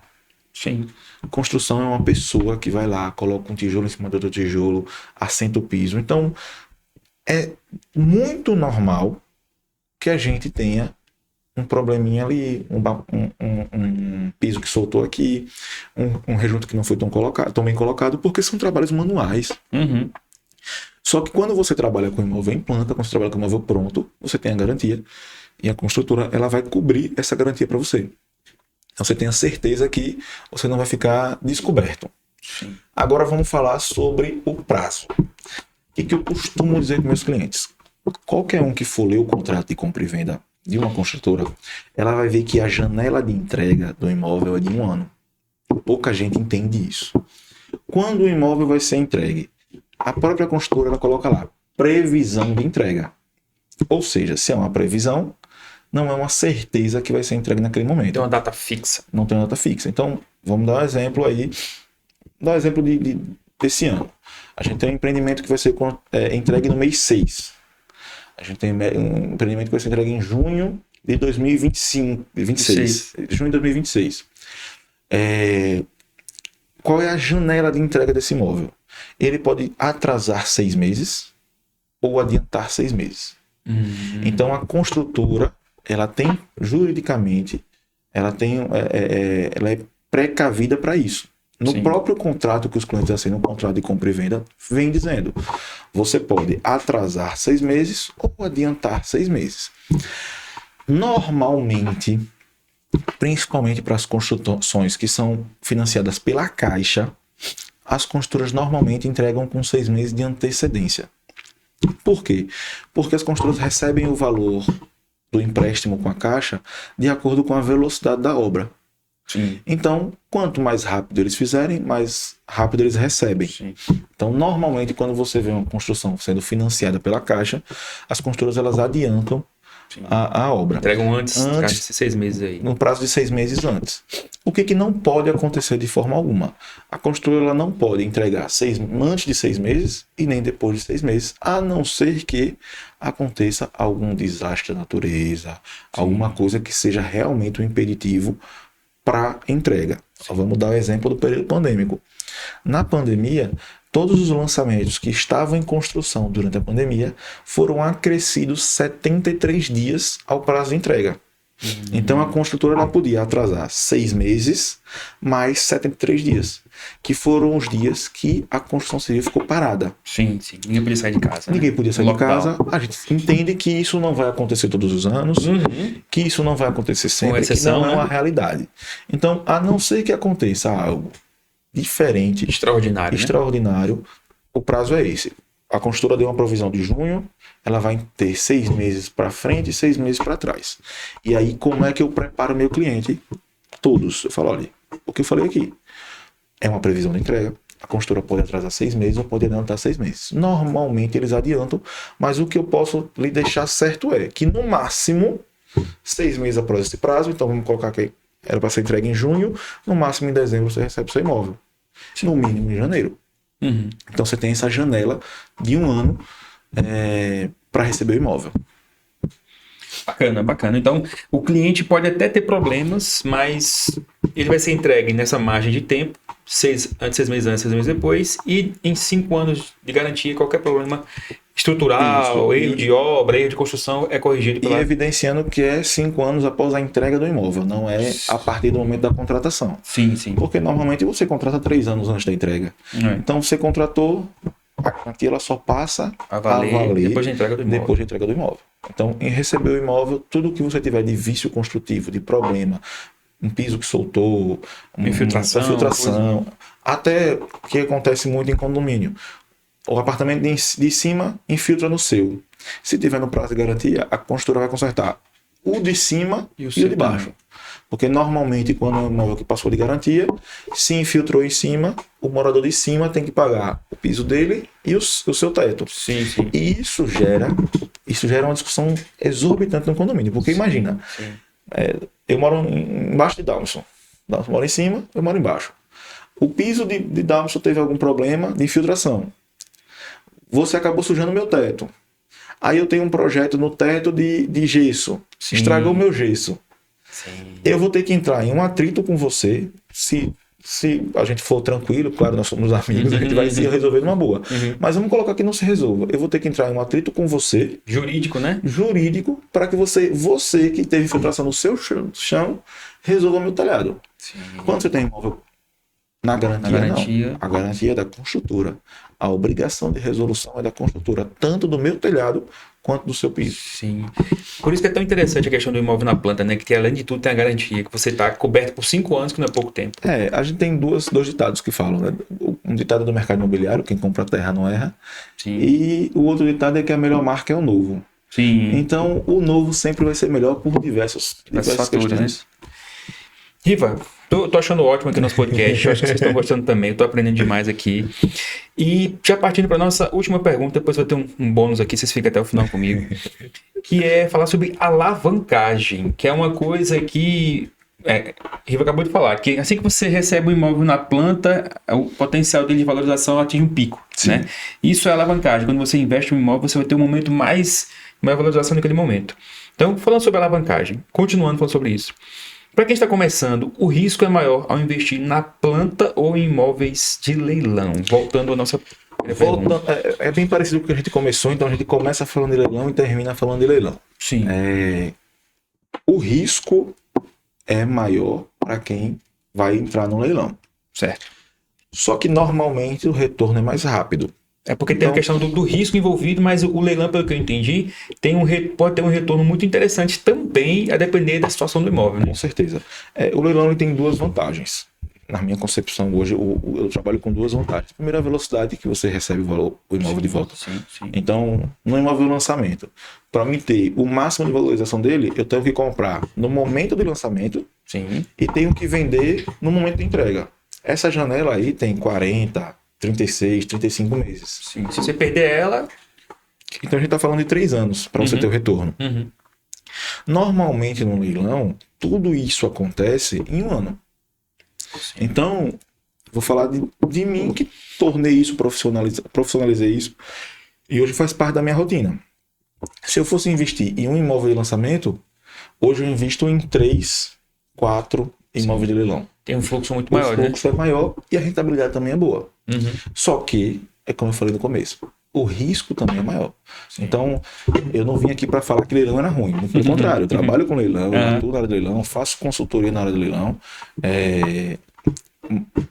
Sim. Construção é uma pessoa que vai lá, coloca um tijolo em cima do outro tijolo, assenta o piso. Então, é muito normal que a gente tenha um probleminha ali, um piso que soltou aqui, um rejunto que não foi tão bem colocado, porque são trabalhos manuais. Uhum. Só que quando você trabalha com imóvel em planta, quando você trabalha com imóvel pronto, você tem a garantia e a construtora ela vai cobrir essa garantia para você. Então você tem a certeza que você não vai ficar descoberto. Sim. Agora vamos falar sobre o prazo. O que eu costumo dizer com meus clientes? Qualquer um que for ler o contrato de compra e venda de uma construtora, ela vai ver que a janela de entrega do imóvel é de 1 ano. Pouca gente entende isso. Quando o imóvel vai ser entregue, a própria construtora ela coloca lá previsão de entrega. Ou seja, se é uma previsão, não é uma certeza que vai ser entregue naquele momento. Tem uma data fixa. Não tem uma data fixa. Então, vamos dar um exemplo aí. Dar um exemplo desse ano. A gente tem um empreendimento que vai ser entregue no mês 6. A gente tem um empreendimento que vai ser entregue em junho de 2026. Junho de 2026. Qual é a janela de entrega desse imóvel? Ele pode atrasar 6 meses ou adiantar 6 meses. Então, a construtora, ela tem, juridicamente, ela é precavida para isso. No Sim. próprio contrato que os clientes assinam, o contrato de compra e venda, vem dizendo, você pode atrasar 6 meses ou adiantar 6 meses. Normalmente, principalmente para as construções que são financiadas pela Caixa, as construtoras normalmente entregam com 6 meses de antecedência. Por quê? Porque as construtoras recebem o valor do empréstimo com a Caixa de acordo com a velocidade da obra. Sim. Então, quanto mais rápido eles fizerem, mais rápido eles recebem. Sim. Então, normalmente, quando você vê uma construção sendo financiada pela Caixa, as construtoras elas adiantam a obra. Entregam antes de 6 meses aí. No prazo de 6 meses antes. O que não pode acontecer de forma alguma? A construtora ela não pode entregar antes de 6 meses e nem depois de 6 meses, a não ser que aconteça algum desastre da natureza, alguma coisa que seja realmente um impeditivo para entrega. Só vamos dar o exemplo do período pandêmico. Na pandemia, todos os lançamentos que estavam em construção durante a pandemia foram acrescidos 73 dias ao prazo de entrega. Então a construtora ela podia atrasar 6 meses mais 73 dias, que foram os dias que a construção civil ficou parada. Sim, sim. Ninguém podia sair de casa. Ninguém podia sair de Lockdown. casa. A gente entende que isso não vai acontecer todos os anos, que isso não vai acontecer sempre, exceção, que não é né? uma realidade. Então, a não ser que aconteça algo diferente, Extraordinário. extraordinário, o prazo é esse. A construtora deu uma provisão de junho, ela vai ter 6 meses para frente e 6 meses para trás. E aí, como é que eu preparo meu cliente? Todos. Eu falo, olha, o que eu falei aqui é uma previsão de entrega. A construtora pode atrasar 6 meses ou pode adiantar 6 meses. Normalmente eles adiantam, mas o que eu posso lhe deixar certo é que no máximo 6 meses após esse prazo, então vamos colocar que era para ser entregue em junho, no máximo em dezembro você recebe seu imóvel. No mínimo em janeiro. Então você tem essa janela de 1 ano para receber o imóvel. Bacana, bacana. Então, o cliente pode até ter problemas, mas ele vai ser entregue nessa margem de tempo, 6 meses antes, 6 meses depois, e em 5 anos de garantia, qualquer problema estrutural, erro de obra, erro de construção é corrigido E evidenciando que é 5 anos após a entrega do imóvel, não é a partir do momento da contratação. Sim, sim. Porque normalmente você contrata 3 anos antes da entrega. Então você contratou, a garantia ela só passa a valer depois da entrega do imóvel. Depois da entrega do imóvel. Então, em receber o imóvel, tudo que você tiver de vício construtivo, de problema, um piso que soltou, infiltração, até que acontece muito em condomínio. O apartamento de cima infiltra no seu. Se tiver no prazo de garantia, a construtora vai consertar o de cima e o de baixo. Também. Porque normalmente, quando é um imóvel que passou de garantia, se infiltrou em cima, o morador de cima tem que pagar o piso dele e o seu teto. Sim, sim. E isso gera uma discussão exorbitante no condomínio. Porque imagina, eu moro embaixo de Dalmson. Dalmson mora em cima, eu moro embaixo. O piso de Dalmson teve algum problema de infiltração. Você acabou sujando meu teto. Aí eu tenho um projeto no teto de gesso. Estragou meu gesso. Sim. Eu vou ter que entrar em um atrito com você, se se a gente for tranquilo, claro, nós somos amigos, a gente vai se resolver numa boa. Mas vamos colocar que não se resolva. Eu vou ter que entrar em um atrito com você. Jurídico, né? Jurídico, para que você que teve filtração no seu chão, resolva o meu telhado. Sim. Quando você tem imóvel na garantia, não. A garantia é da construtora. A obrigação de resolução é da construtora, tanto do meu telhado quanto do seu piso. Sim. Por isso que é tão interessante a questão do imóvel na planta, né? Que além de tudo tem a garantia, que você está coberto por 5 anos, que não é pouco tempo. A gente tem dois ditados que falam, né? Um ditado do mercado imobiliário, quem compra terra não erra. Sim. E o outro ditado é que a melhor marca é o novo. Sim. Então, o novo sempre vai ser melhor por diversas fatores, questões. Né? Riva, tô achando ótimo aqui no nosso podcast, eu acho que vocês estão gostando também, eu tô aprendendo demais aqui. E já partindo para nossa última pergunta, depois vai ter um bônus aqui, vocês ficam até o final comigo, que é falar sobre alavancagem, que é uma coisa que Riva acabou de falar, que assim que você recebe um imóvel na planta, o potencial dele de valorização atinge um pico, né? Isso é alavancagem, quando você investe em um imóvel, você vai ter um momento maior valorização naquele momento. Então, falando sobre alavancagem, continuando falando sobre isso. Para quem está começando, o risco é maior ao investir na planta ou em imóveis de leilão? Voltando à nossa pergunta. É bem parecido com o que a gente começou, então a gente começa falando de leilão e termina falando de leilão. Sim. O risco é maior para quem vai entrar no leilão. Certo. Só que normalmente o retorno é mais rápido. É porque tem a questão do risco envolvido, mas o leilão, pelo que eu entendi, pode ter um retorno muito interessante também, a depender da situação do imóvel. Né? Com certeza. O leilão tem duas vantagens. Na minha concepção hoje, eu trabalho com duas vantagens. Primeiro, a velocidade que você recebe o imóvel de volta. Sim. Então, no imóvel lançamento, para mim ter o máximo de valorização dele, eu tenho que comprar no momento do lançamento. Sim. E tenho que vender no momento de entrega. Essa janela aí tem 40... 36, 35 meses. Sim. Se você perder ela... Então a gente está falando de 3 anos para você ter o retorno. Normalmente no leilão, tudo isso acontece em 1 ano. Sim. Então, vou falar de mim que tornei isso, profissionalizei isso, e hoje faz parte da minha rotina. Se eu fosse investir em um imóvel de lançamento, hoje eu invisto em 3, 4 imóveis de leilão. Tem um fluxo muito maior, né? O fluxo é maior e a rentabilidade também é boa. Só que, é como eu falei no começo, o risco também é maior. Sim. Então, eu não vim aqui para falar que leilão era ruim. Pelo contrário, eu trabalho com leilão, atuo na área de leilão, faço consultoria na área de leilão.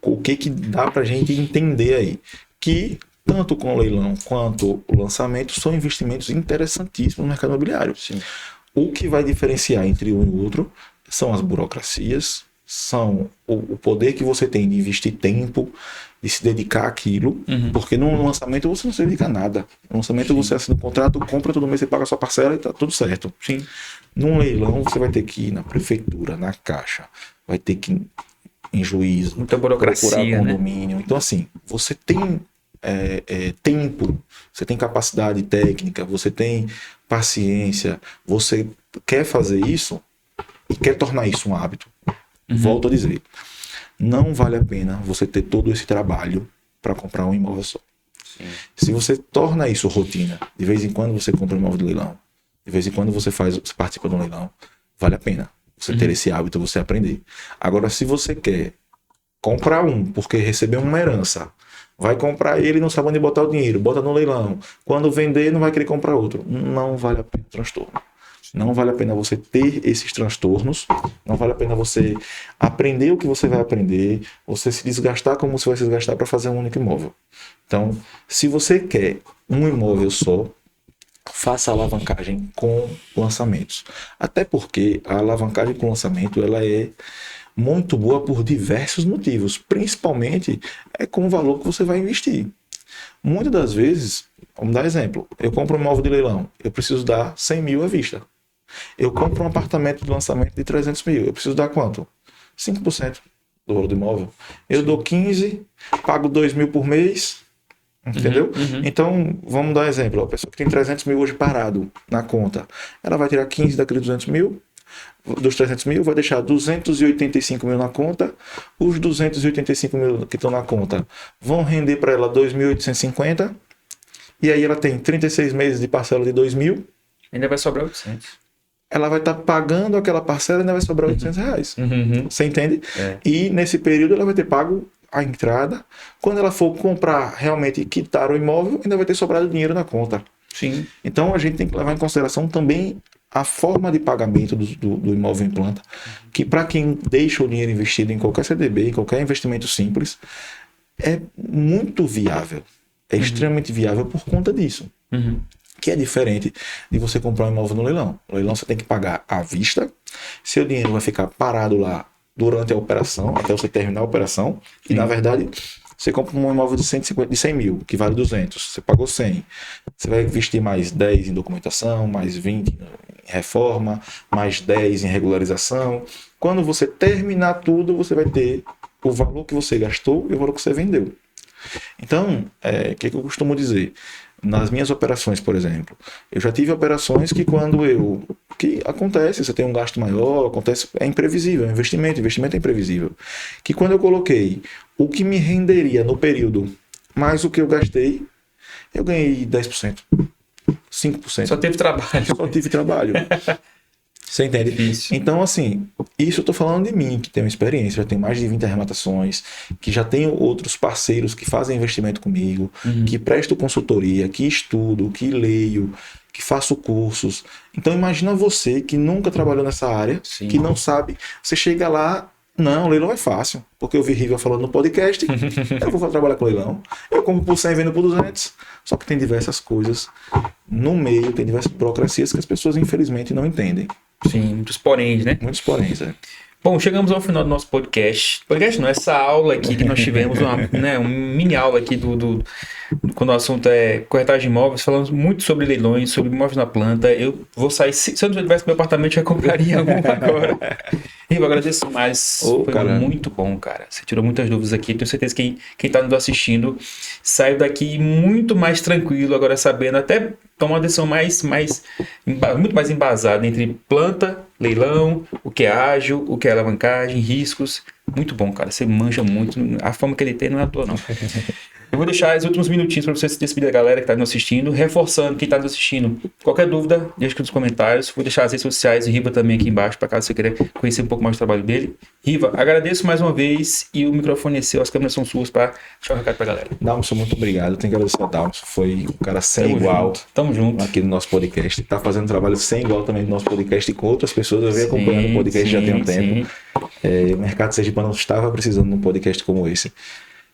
O que dá para a gente entender aí? Que tanto com o leilão quanto o lançamento são investimentos interessantíssimos no mercado imobiliário. Sim. O que vai diferenciar entre um e o outro são as burocracias, são o poder que você tem de investir tempo, de se dedicar àquilo, porque no lançamento você não se dedica a nada. No lançamento você assina um contrato, compra todo mês, você paga a sua parcela e tá tudo certo. Sim. Num leilão você vai ter que ir na prefeitura, na caixa, vai ter que ir em juízo, muita burocracia, procurar condomínio. Né? Então assim, você tem tempo, você tem capacidade técnica, você tem paciência, você quer fazer isso e quer tornar isso um hábito. Volto a dizer, não vale a pena você ter todo esse trabalho para comprar um imóvel só. Sim. Se você torna isso rotina, de vez em quando você compra um imóvel de leilão, de vez em quando você participa de um leilão, vale a pena você ter esse hábito, você aprender. Agora, se você quer comprar porque recebeu uma herança, vai comprar ele e não sabe onde botar o dinheiro, bota no leilão, quando vender não vai querer comprar outro, não vale a pena o transtorno. Não vale a pena você ter esses transtornos, não vale a pena você aprender o que você vai aprender, você se desgastar como você vai se desgastar para fazer um único imóvel. Então, se você quer um imóvel só, faça a alavancagem com lançamentos. Até porque a alavancagem com lançamento ela é muito boa por diversos motivos, principalmente com o valor que você vai investir. Muitas das vezes, vamos dar exemplo, eu compro um imóvel de leilão, eu preciso dar 100 mil à vista. Eu compro um apartamento de lançamento de 300 mil. Eu preciso dar quanto? 5% do valor do imóvel. Eu dou 15, pago 2 mil por mês. Entendeu? Então, vamos dar um exemplo. A pessoa que tem 300 mil hoje parado na conta, ela vai tirar 15 daqueles 200 mil. Dos 300 mil, vai deixar 285 mil na conta. Os 285 mil que estão na conta vão render para ela 2.850. E aí ela tem 36 meses de parcela de 2 mil. Ainda vai sobrar 800. ela vai estar pagando aquela parcela e ainda vai sobrar R$ 800. Uhum. Você entende? É. E nesse período ela vai ter pago a entrada. Quando ela for comprar realmente e quitar o imóvel, ainda vai ter sobrado dinheiro na conta. Sim. Então a gente tem que levar em consideração também a forma de pagamento do imóvel em planta, que para quem deixa o dinheiro investido em qualquer CDB, em qualquer investimento simples, é muito viável. É extremamente viável por conta disso. Uhum. Que é diferente de você comprar um imóvel no leilão. No leilão você tem que pagar à vista, seu dinheiro vai ficar parado lá durante a operação, até você terminar a operação, e na verdade você compra um imóvel de 100 mil, que vale 200, você pagou 100, você vai investir mais 10 em documentação, mais 20 em reforma, mais 10 em regularização. Quando você terminar tudo, você vai ter o valor que você gastou e o valor que você vendeu. Então, o que eu costumo dizer? Nas minhas operações, por exemplo, eu já tive operações que que acontece, você tem um gasto maior, acontece, é imprevisível, é investimento é imprevisível. Que quando eu coloquei o que me renderia no período mais o que eu gastei, eu ganhei 10%, 5%. Só teve trabalho. Só tive trabalho. Você entende? Difícil. Então, assim, isso eu tô falando de mim, que tenho experiência, já tenho mais de 20 arrematações, que já tenho outros parceiros que fazem investimento comigo, que presto consultoria, que estudo, que leio, que faço cursos. Então, imagina você que nunca trabalhou nessa área, Sim. que não sabe, você chega lá, não, leilão é fácil, porque eu vi Riva falando no podcast, eu vou trabalhar com leilão, eu compro por 100 e vendo por 200, só que tem diversas coisas no meio, tem diversas burocracias que as pessoas infelizmente não entendem. Sim, muitos poréns, né? Muitos poréns, né? Bom, chegamos ao final do nosso podcast. Podcast não, essa aula aqui que nós tivemos, uma mini aula aqui quando o assunto é corretagem de imóveis, falamos muito sobre leilões, sobre imóveis na planta. Eu vou sair, se eu não tivesse meu apartamento, eu já compraria um agora. Riva, agradeço mais. Foi cara. muito bom, cara. Você tirou muitas dúvidas aqui. Tenho certeza que quem está nos assistindo saiu daqui muito mais tranquilo, agora sabendo, até tomar uma decisão muito mais embasada entre planta, leilão, o que é ágil, o que é alavancagem, riscos. Muito bom, cara. Você manja muito. A forma que ele tem não é à toa, não. Eu vou deixar os últimos minutinhos para você se despedir da galera que está nos assistindo. Reforçando, quem está nos assistindo, qualquer dúvida, deixa aqui nos comentários. Vou deixar as redes sociais e Riva também aqui embaixo, para caso você queira conhecer um pouco mais do trabalho dele. Riva, agradeço mais uma vez e o microfone é seu, as câmeras são suas para deixar um recado para a galera. Dalmson, muito obrigado. Tenho que agradecer a Dalmson. Foi um cara sem igual. Tamo junto. Aqui no nosso podcast. Tá fazendo um trabalho sem igual também no nosso podcast e com outras pessoas. Eu venho acompanhando o podcast já tem um tempo. O mercado sergipano estava precisando de um podcast como esse.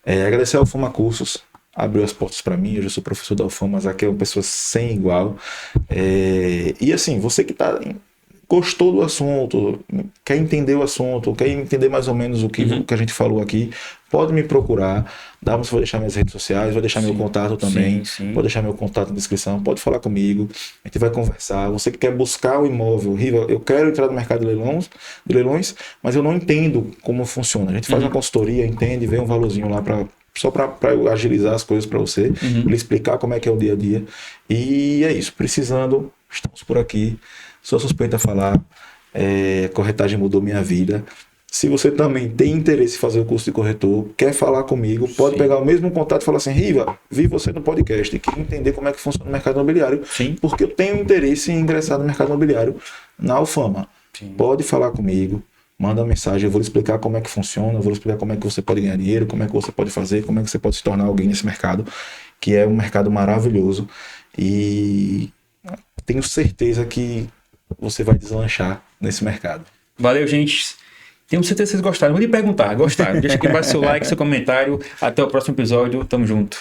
Agradecer ao Alfama Cursos. Abriu as portas para mim, eu já sou professor da Alfama, mas aqui é uma pessoa sem igual. E assim, você que gostou do assunto, quer entender o assunto, quer entender mais ou menos o que a gente falou aqui, pode me procurar. Vou deixar minhas redes sociais, vou deixar meu contato também, vou deixar meu contato na descrição, pode falar comigo, a gente vai conversar. Você que quer buscar o imóvel, Riva, eu quero entrar no mercado de leilões, mas eu não entendo como funciona. A gente faz uma consultoria, entende, vê um valorzinho lá só para eu agilizar as coisas para você, lhe explicar como é que é o dia a dia. E é isso, precisando, estamos por aqui. Sou suspeito a falar, a corretagem mudou minha vida. Se você também tem interesse em fazer o curso de corretor, quer falar comigo, pode pegar o mesmo contato e falar assim: Riva, vi você no podcast e quer entender como é que funciona o mercado imobiliário, porque eu tenho interesse em ingressar no mercado imobiliário na Alfama. Pode falar comigo. Manda uma mensagem, eu vou lhe explicar como é que funciona, eu vou lhe explicar como é que você pode ganhar dinheiro, como é que você pode fazer, como é que você pode se tornar alguém nesse mercado, que é um mercado maravilhoso. E tenho certeza que você vai deslanchar nesse mercado. Valeu, gente. Tenho certeza que vocês gostaram. Vou lhe perguntar, gostaram? Deixa aqui embaixo seu like, seu comentário. Até o próximo episódio. Tamo junto.